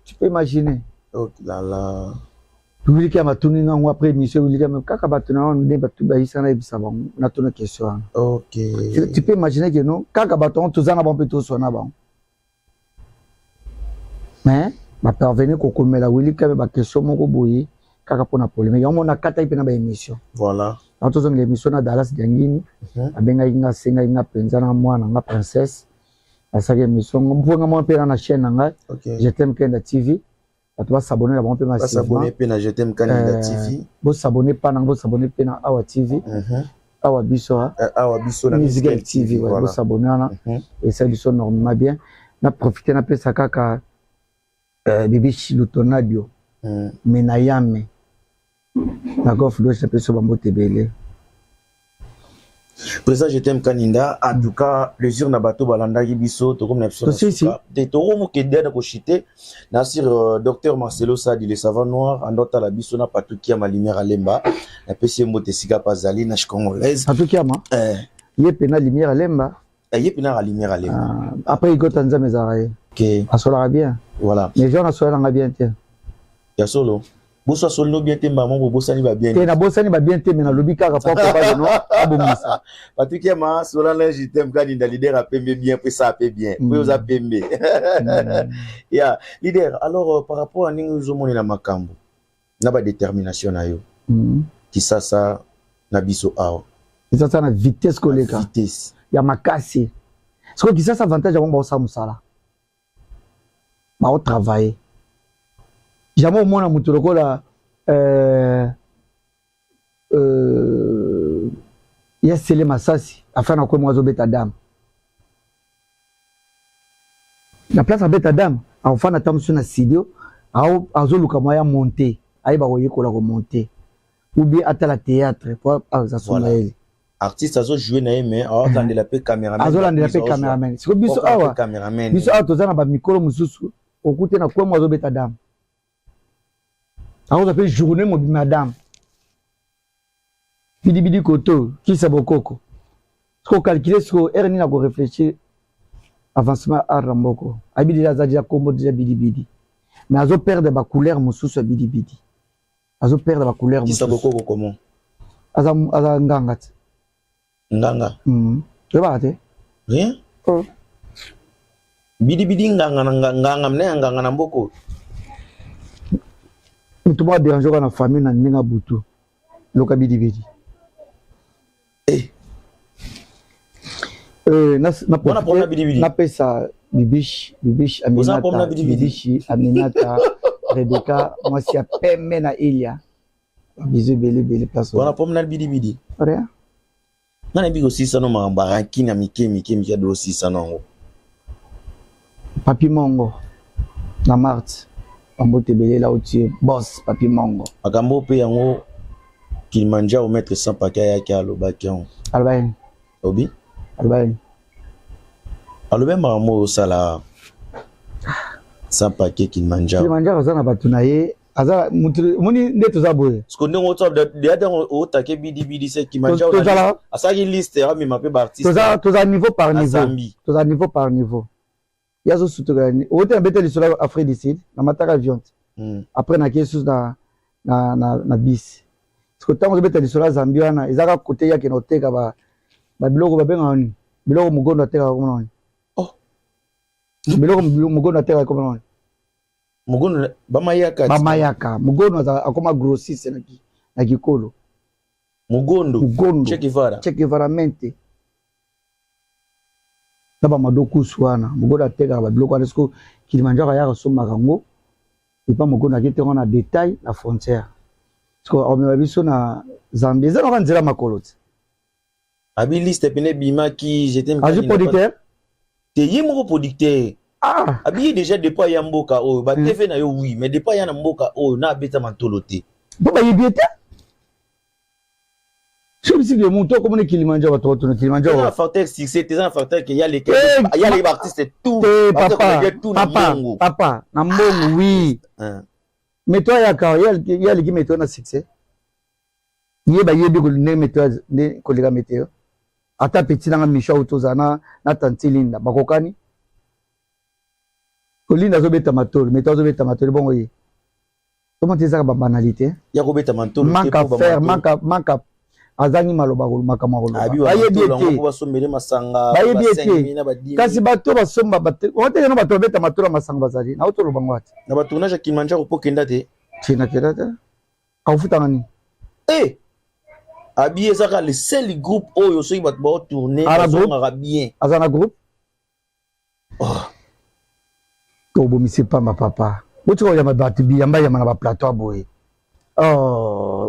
A: tu peux imaginer
B: oh là là
A: Willy Kaimba tuni nga après émission Willy Kaimba kaka ba tuna on ba tu ba isana ebisa ba na tuna question
B: OK
A: tu peux imaginer que non kaka ba ton tozana bon peut to sona ba mais ba parvenir ko komela Willy Kaimba ba question moko boye kaka pona polémique on a kata ipe na ba émission
B: voilà
A: na tozo l'émission na Dallas Diangini abenga inga senga inga penza na mwana nga princesse asaka émission mbonga mo pe na chaîne nga je t'aime Kanda TV tu vas s'abonner là bon pe ma
B: s'abonner pe na je t'aime Kanda TV
A: bo s'abonner pas na bo s'abonner pe na Awa TV Awa Biso
B: na
A: Musical TV bo s'abonner na et ça biso normalement bien na profiter na pe sakaka bibi Chilutonadio menayame na golf do je peux so bambo tebele
B: président je t'aime Kaninda en tout cas plaisir na bateau balanda biso to comme na biso de to mo ke dena ko chité na sur docteur Marcelo Sadi le savant noir en dota la biso na patukia ma lumière alemba na pesi mbote sika pazali na congolaise
A: patukia ma ye pena lumière alemba
B: ye pena lumière alemba
A: après il gote nza mezaraye
B: OK
A: asola bien
B: voilà
A: les gens asola nga bien tiens
B: ya solo boso solo bien te maman bosani ba bien
A: te na bosani ba bien te mais na lobi kaka pour pas non abomisa
B: patukia ma sola la je t'aime Kaninda leader a pembe bien puis ça peut bien puis oza pembe ya leader alors par rapport à ningo zomoni na makambo na ba détermination na yo ki sasa na biso awa
A: ki sasa na vitesse koleka
B: vitesse
A: ya makasi parce que ki sasa avantage ya bomba osa musala ba o travailler jamais au monde mutu lokola ya sele masasi afana ko mwazo beta dame la place à beta dame afana tamsu na studio au azoluka moya monter aiba koyekola ko monter ou bien atala théâtre pour azasona ele
B: artiste azo jouer na mais attendre la pe cameraman
A: azolande la pe cameraman siko biso awa biso awa tozana ba mikolo mususu okute na kwa mwazo beta dame alors ça fait journée mon madame bidi koto qui ça bokoko ce calculer ce que erni na ko réfléchir avancement à ramboko abidi la zadia kombo déjà bidi mais azo perdre ba couleur mususu bidi azo perdre ba couleur
B: mususu qui ça bokoko comment
A: aza nganga tu vas te
B: rien bidi nganga nganga na mboko
A: tout le monde dérange dans la famille na ninga butu loka bidi na pesa bibish Aminata Rebecca moi si a pemme na Ilia bizu bele place
B: on a pomme na bidi
A: rien
B: na bigo 600 no mamba kina mike ya do 600 no
A: Papi Mongo na Marthe Ambote belé là où tu es boss Papi Mongo
B: akambo pe yango Kilimanjaro mettre 100 paquets ya ka lobakion
A: albaine
B: obi
A: albaine
B: alobe mamo sala 100 paquets Kilimanjaro
A: zana batunaye aza muni ndeto za boye
B: skonde ngotso de ata o take bidi se Kilimanjaro asaki liste ya mi mape ba artiste
A: toza niveau par niveau yazo sutugani ote ambete lisolo Afrique du Sud na mataka avion après na kesus na bis parce que tant que bete lisolo Zambia na ezaka côté ya kinoteka ba biloko babenga ni biloko mugondo ateka comme non
B: oh
A: biloko mugondo ateka comme non
B: mugondo bamayaka
A: mugondo akoma grossiste na kikolo
B: mugondo
A: Che Guevara mente na ba madoku swana mugoda teka ba biloko alesko Kilimanjaro ya kasoma kango et pas mon connaît que on a détail la frontière parce que on m'a vu sur na Zambie ça on va dire ma colotte
B: abi liste pene bima qui j'étais
A: je producteur
B: te yimo producteur
A: ah
B: abi déjà depuis ya mboka o ba TV na yo oui mais depuis ya na mboka o na beta mantolote
A: bon ba yebiete je me suis dit mon toi comment Kilimanjaro toi tu Kilimanjaro
B: un facteur c'est un facteur que y a les artistes tout
A: papa na mbongo oui mais toi ya ka ya les qui mettent na succès yé ba yebi ko ne mettre ne ko lega mettre ata petit na misha utozana na tantilinda bakokani kolinda zo beta matolo mais toi zo beta matolo bon oui comment tu ça ba banalité
B: ya ko beta matolo
A: manque à faire manque azangi maloba ko makamako
B: ayebi ko sombele masanga
A: kasi bato basomba bato on te no bato beta matolo masanga bazali na otolo bangwati
B: na batournage ya Kilimanjaro po kenda te
A: china kerata kaufuta ngani
B: abi ezaka le seul groupe oyo soki bato ba tourner bazongaka bien
A: azana groupe to bomise pamba papa botiko ya mabati biyamba ya mana ba plateau boye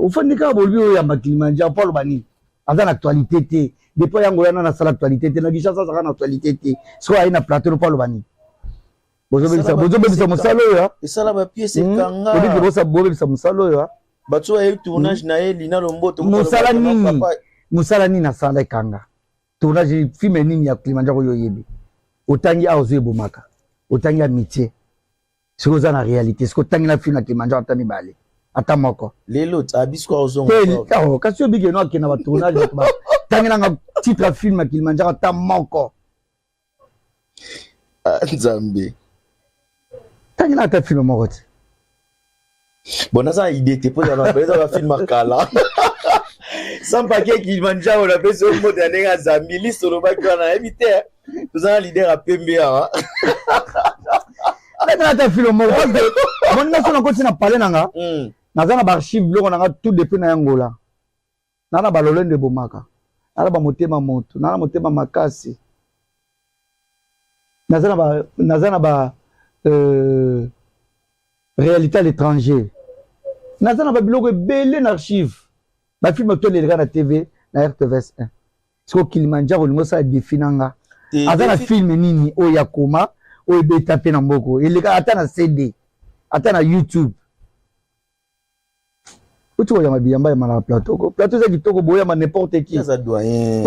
A: ufandika bolbi oyo ya Kilimanjaro Paul bani azana actualité te depuis yango yana na sala actualité te na gisha sasa kana actualité te so aina plateau Paul bani bozo bebisa musalo ya
B: esala ba pièce kanga
A: bozo bosa bobebisa musalo ya
B: bato ya tournage na eli na lomboto
A: musala nini na sala kanga tournage film nini ya Kilimanjaro yo yebi otangi azo ebomaka otangi amitié siko za na réalité siko tangi na film na Kilimanjaro atami bale ata moko
B: lelo abisko ozongo
A: kasi obige no akena ba tournage ba tangi na titre film ya Kilimanjaro ata moko
B: Nzambe
A: tangi na ata film moko te
B: bon ça idée te pose un film kala sans paquet Kilimanjaro la personne mot de nega Zambie liste le bac na éviter nous avons leader à Pembe hein
A: na ta film moko mon national continue na parler nanga nazana ba archive loko nanga tout depuis na Angola nana ba lolende bomaka nana ba motema moto nana motema makasi nazana ba réalité à l'étranger nazana ba biloko belé na archive ba film to le na TV na RTVS 1 so Kilimanjaro lingo sa definanga azana film nini o yakoma o beta pe na mboko eleka ata na CD ata na YouTube utu ya mabiyamba ya mala plateau za kitoko boya ma n'importe qui
B: ça doyen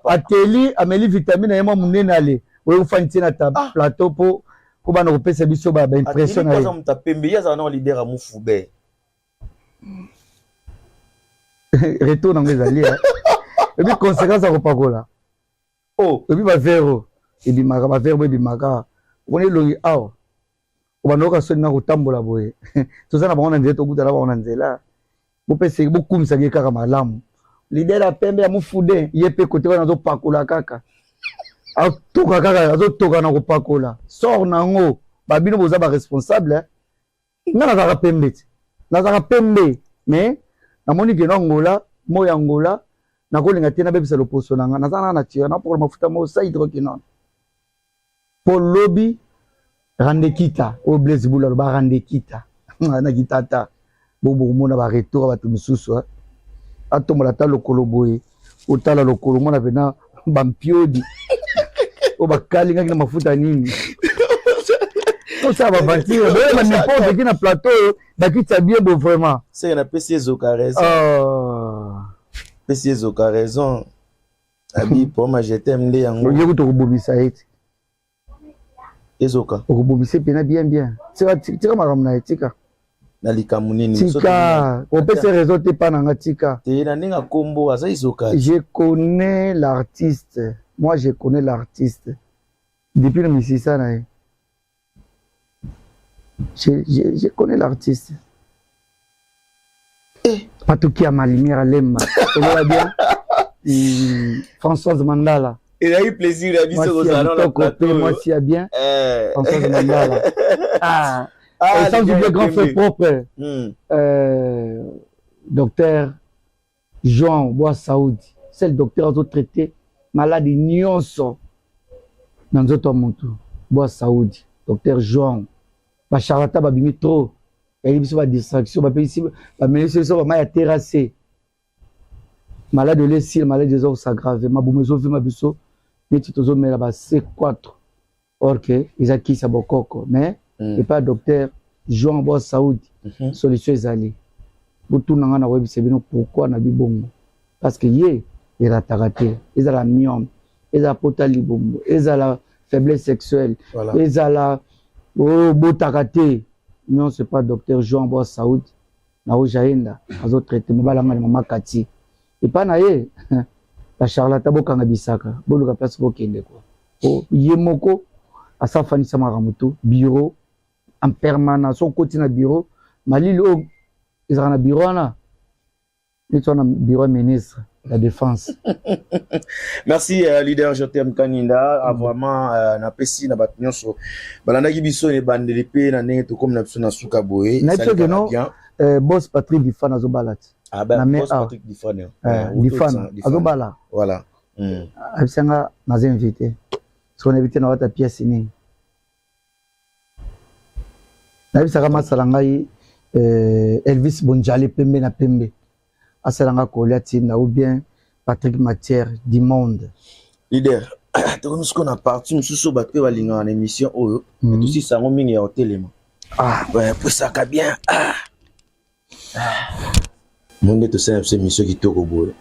A: ateli ameli vitamine yema munene ale we ufanti na ta plateau po bana ko pesa biso ba impression na
B: ye mta pembe ya za na leader a mufube
A: retour na ngezali et puis conséquence à kopakola et puis ba vero et bi maka ba vero bi maka on longi aw obanoka so na kotambola boye tozana bango na nzela tokutala bango na nzela bopese bokumisa ke kaka malamu leader ya pembe ya mufude ye pe kote wana azopakola kaka atoka kaka azotoka na kopakola sor nango babino boza ba responsable nga nazaka pembe te nazaka pembe mais namoni ke na Angola mo ya Angola nakolinga te nabebisa loposo nanga nazana na tira na pour mafuta mo sa hydroquinone pour lobby Randekita au Blaise Boula ba Randekita na kitata bobo mona ba retour ba tumisusu atomola ta lokolo boye otala lokolo mona pena bampiodi o bakalinga kina mafuta nini to ça va partir mais n'importe qui na plateau bakita bien beau vraiment
B: c'est na PC Zoka raison PC Zoka raison abi pour moi je t'aime les yango
A: yeko to kobomisa eti
B: ezoka
A: okobomisa pena bien tika makamna tika
B: na likamunini
A: tika opese réseau te pa nanga tika
B: te na ninga kombo asa izoka
A: je connais l'artiste moi je connais l'artiste depuis le misisa na je connais l'artiste Patuki à ma lumière à l'emma bien Françoise Mandala.
B: Il a eu plaisir à vivre au salon la plateau.
A: Moi aussi, bien. Françoise Mandala. Et sans oublier grand frère propre. Docteur Jean Bois Saoudi. C'est le docteur qui a traité maladie nyonso. Dans notre monde. Bois Saoudi. Docteur Jean. ba charlatan ba bimi trop et biso ba distraction ba pesi ba menese so ba ma terrassé malade de l'essile malade des os s'aggraver ma bomezo vi ma biso neti tozo mela ba C4 or que ils a qui sa bokoko mais et pas docteur Jean Bois Saoudi solution ezali butu nanga na web sebino pourquoi na bibongo parce que yé il a raté ils a la myome ils a potali bombo ils a la faiblesse sexuelle ils a la botakate non c'est pas docteur Jean Bois Saoudi na ojaenda azo traiter mais balanga mama kati et pas na ye la charlatan bokanga bisaka boluka place bokende quoi o yemoko asafanisa maramutu bureau en permanence on continue bureau malilo ils ont un bureau là ils ont un bureau ministre de la défense.
B: Merci leader Jotem Kaninda vraiment na pesi na batnyo so balanda kibiso ne bandeli pe na ndenge to comme na biso na suka boye
A: ça que non boss Patrick Difan azobalat
B: ah ben boss Patrick Difan
A: Difan azobala
B: voilà
A: abisanga na invité so on invité na wata pièce ni na bisaka masala ngai Elvis Bonjali pembe na pembe asalanga Koliatina ou bien Patrick Matière du monde
B: leader to nous qu'on a parti mususu batwe balinga en émission oyo et aussi ça mingi ya hotelema ouais pour ça ka bien monde to ça c'est mission qui toko boy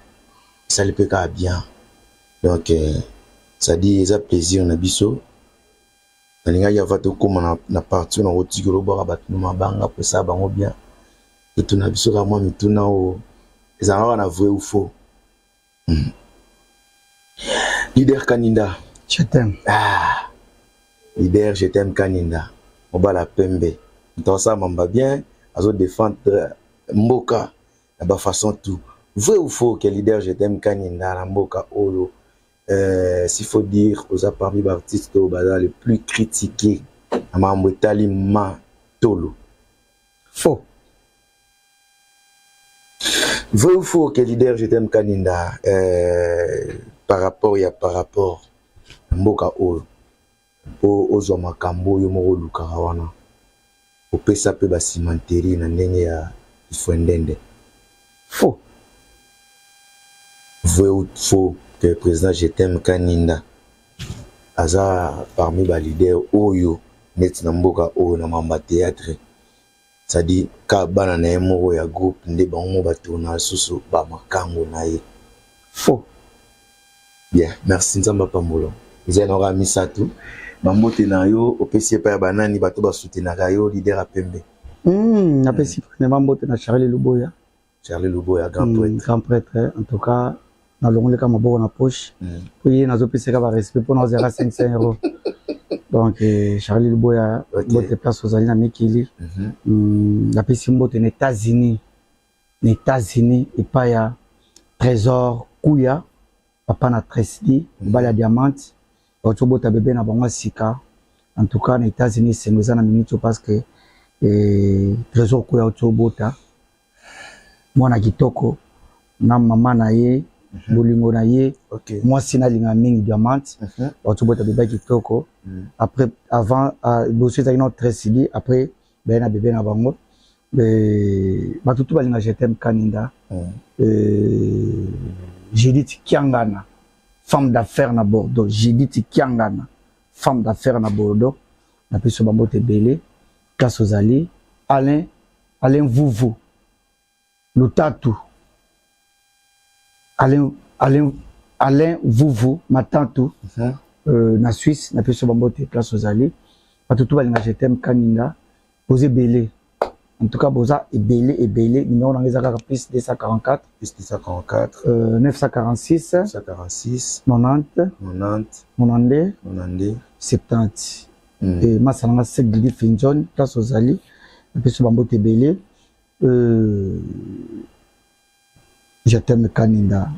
B: ça le peut ka bien donc ça dit ça plaisir na biso balinga ya va to comme na parti na otigolo ba batno mabanga pour ça bango bien et tout na biso ka moi mituna o ils en ont vrai ou faux. Leader Kaninda.
A: Je t'aime.
B: Leader, je t'aime Kaninda. On va la pembe. Dans ça, on va bien. On va défendre Mboka. De la façon tout. Vrai ou faux que leader, je t'aime Kaninda. La Mboka Olo. S'il faut dire, aux parmi les artistes les plus critiqués. À Mamboetali Matolo.
A: Faux.
B: Vrai ou faux que leader je t'aime Kaninda par rapport Mboka Olo ozo makambo yo moko lukaka wana opesa pe ba cimenterie na ndenge ya Ifwendende.
A: Faux.
B: Vrai ou faux que le président je t'aime Kaninda aza parmi ba leader oyo net na Mboka Olo na mamba théâtre. Ça dit ka bana na moko ya groupe nde bango batona susu ba makango na ye.
A: Faux.
B: Bien, merci Nzamba Pambolo. Zenora Misatu bambote na yo opesi pa banani bato ba soutenaka yo leader a pembe.
A: Na pesi na bambote na Charlie Luboya.
B: Charlie Luboya grand prêtre.
A: Grand prêtre en tout cas na longole ka maboko na poche. Puis na zo pesi ka ba respect pour na 500 €. Donc Charlie Luboya bote place aux alliés na Mikili. La pesi mbote na États-Unis et pas ya Trésor Kuya papa na Tresdi bala diamante auto bota bébé na bango sika en tout cas na États-Unis c'est nous en minute parce que Trésor Kuya auto bota mwana kitoko na mama na ye bolingo na ye moi sina linga mingi diamante auto bota bébé kitoko après avant dossier za notre Tresdi après ben na bébé na bango batutu balinga je t'aime Kaninda Judith Kiangana femme d'affaires na Bordeaux Judith Kiangana femme d'affaires na Bordeaux na peso bambote belé classe aux alliés Alain Vouvou Lutatu Alain Vouvou Matantu na Suisse na peso bambote classe aux alliés batutu balinga je t'aime Kaninda posé belé. En tout cas, Boza est belé, numéro dans les accords plus 244, 946, 90, 70. Et ma salama sec de Finjon, place aux alliés, et puis sur Bambote belé. Je t'aime Kaninda,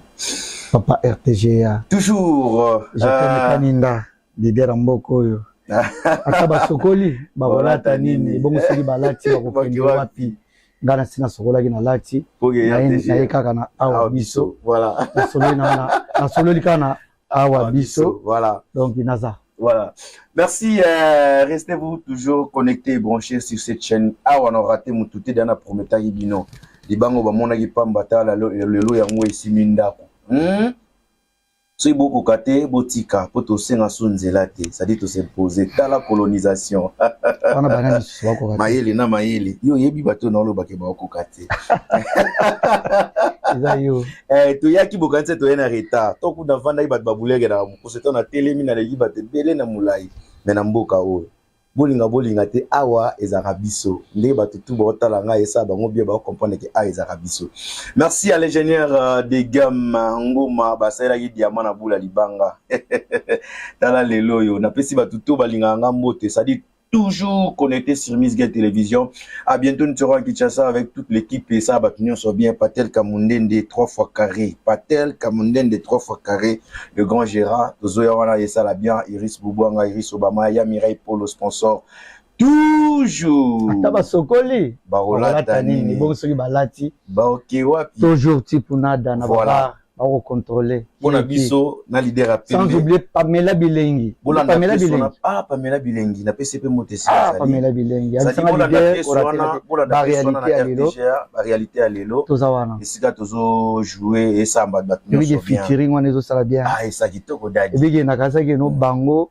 A: papa RTGA.
B: Toujours.
A: Je t'aime Kaninda, Didier Amboko. Akaba sokoli babolata nini bongo sili balati bakopende wapi ngana sina sokola kina lati na yekaka na awa biso
B: voilà
A: na sololi kana awa biso
B: voilà
A: donc inaza
B: Voilà. Merci. Restez-vous toujours connectés et branchés sur cette chaîne. Ah, on a raté mon touté dans la prometa Ibino. Les bango ba mona ki pambata la le lo ya ngwe simindako. So beaucoup kate botika poto senga sunzela te. Ça dit to s'imposer ta la colonisation.
A: Wana banani so ko kate.
B: Mayele na mayele. Yo yebi bato na lo ba ke ba ko kate.
A: Yo.
B: To yaki bokanse to ena retard. To ku na vanda ibat babulege na ko se to na telemi na legi bat bele na mulai. Mais na mboka o. Bolinga te awa ezaka biso. Nde bato tout botala nga esa bango bien ba comprendre que a ezaka biso. Merci à l'ingénieur de gamme Ngoma basela ki diamant na bula libanga. Tala lelo yo na pesi bato tout balinga nga mbote, ça dit toujours connecté sur Miss Girl Télévision. À bientôt, nous serons à Kinshasa avec toute l'équipe et ça va tenir sur bien. Patel Kamundende des 3 fois carré. Patel Kamundende des 3 fois carré. Le grand Gérard. Tozoyawana et ça la bien. Iris Boubouanga, Iris Obama, Yamirai Polo sponsor. Toujours.
A: Taba sokoli.
B: Barola Tanini.
A: Bon soki balati.
B: Baoke wapi.
A: Toujours tipunada na
B: voilà.
A: Bako contrôler.
B: Bon abiso na leader à
A: sans oublier Pamela Bilengi.
B: Pamela Bilengi. Ah, Pamela Bilengi. Na PCP Motesi.
A: Ah, Pamela Bilengi.
B: Ça dit la réalité à l'élo.
A: Tozawana.
B: Et si tu as joué et ça m'a battu.
A: Et puis featuring on est ça bien.
B: Ah, et ça qui te kodadi.
A: Et puis nakasa que no bango.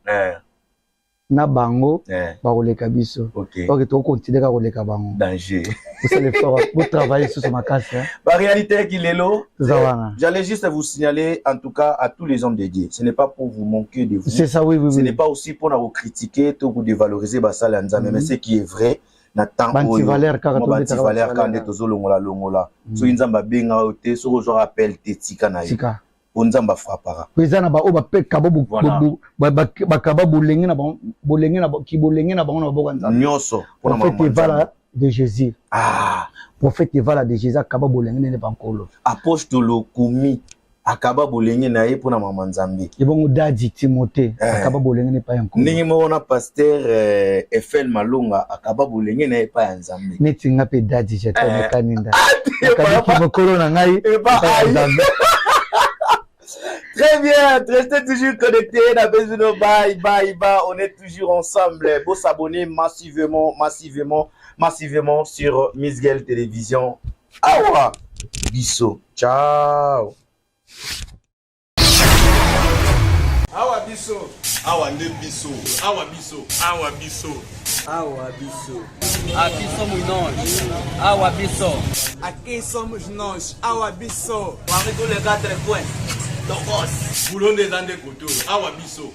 A: Na bango ba koleka biso.
B: OK.
A: Donc tu continuer ka koleka bango.
B: Danger.
A: Vous allez faire vous travailler sur ma casse hein.
B: La réalité qui l'élo.
A: Tozawana.
B: J'allais juste vous signaler en tout cas à tous les hommes dédiés. Ce n'est pas pour vous manquer de vous.
A: C'est ça oui.
B: Ce n'est pas aussi pour vous critiquer, tout vous dévaloriser basala nzambe mais ce qui est vrai. Nathan
A: Bantivalère car
B: Bantivalère quand est tozolongola longola. So inzamba benga ote so zo rappel te tika na yo. Onzamba frappara.
A: Pezana ba o ba pe kababu ba kababu lengi na bolenge na ki bolenge na bango na bokanza.
B: Nyonso
A: pona mama. Vala de Jésus.
B: Ah,
A: prophète vala de Jésus kababu lengi ne bankolo.
B: Apostolo Kumi akaba bolenge na ye pona mama Nzambe.
A: Ibongo dadi Timothée akaba bolenge ne pa yankolo.
B: Ningi mona pasteur Eiffel Malonga akaba bolenge na ye pa ya Nzambe.
A: Neti nga pe dadi jeta ne kaninda. Akaba mokolo na ngai pa Nzambe.
B: Très bien, restez toujours connectés. Bye, bye, bye. On est toujours ensemble. Vous s'abonner massivement sur Miss Girl Télévision. Awa, biso, ciao.
C: Awa biso, awa nde biso, awa biso, awa biso.
D: Awa biso. Aqui somos nós. Awa biso.
E: Aqui somos nós. Awa biso.
D: Parmi tous les 4 coins.
C: Boulon des Andes Koto, awa biso.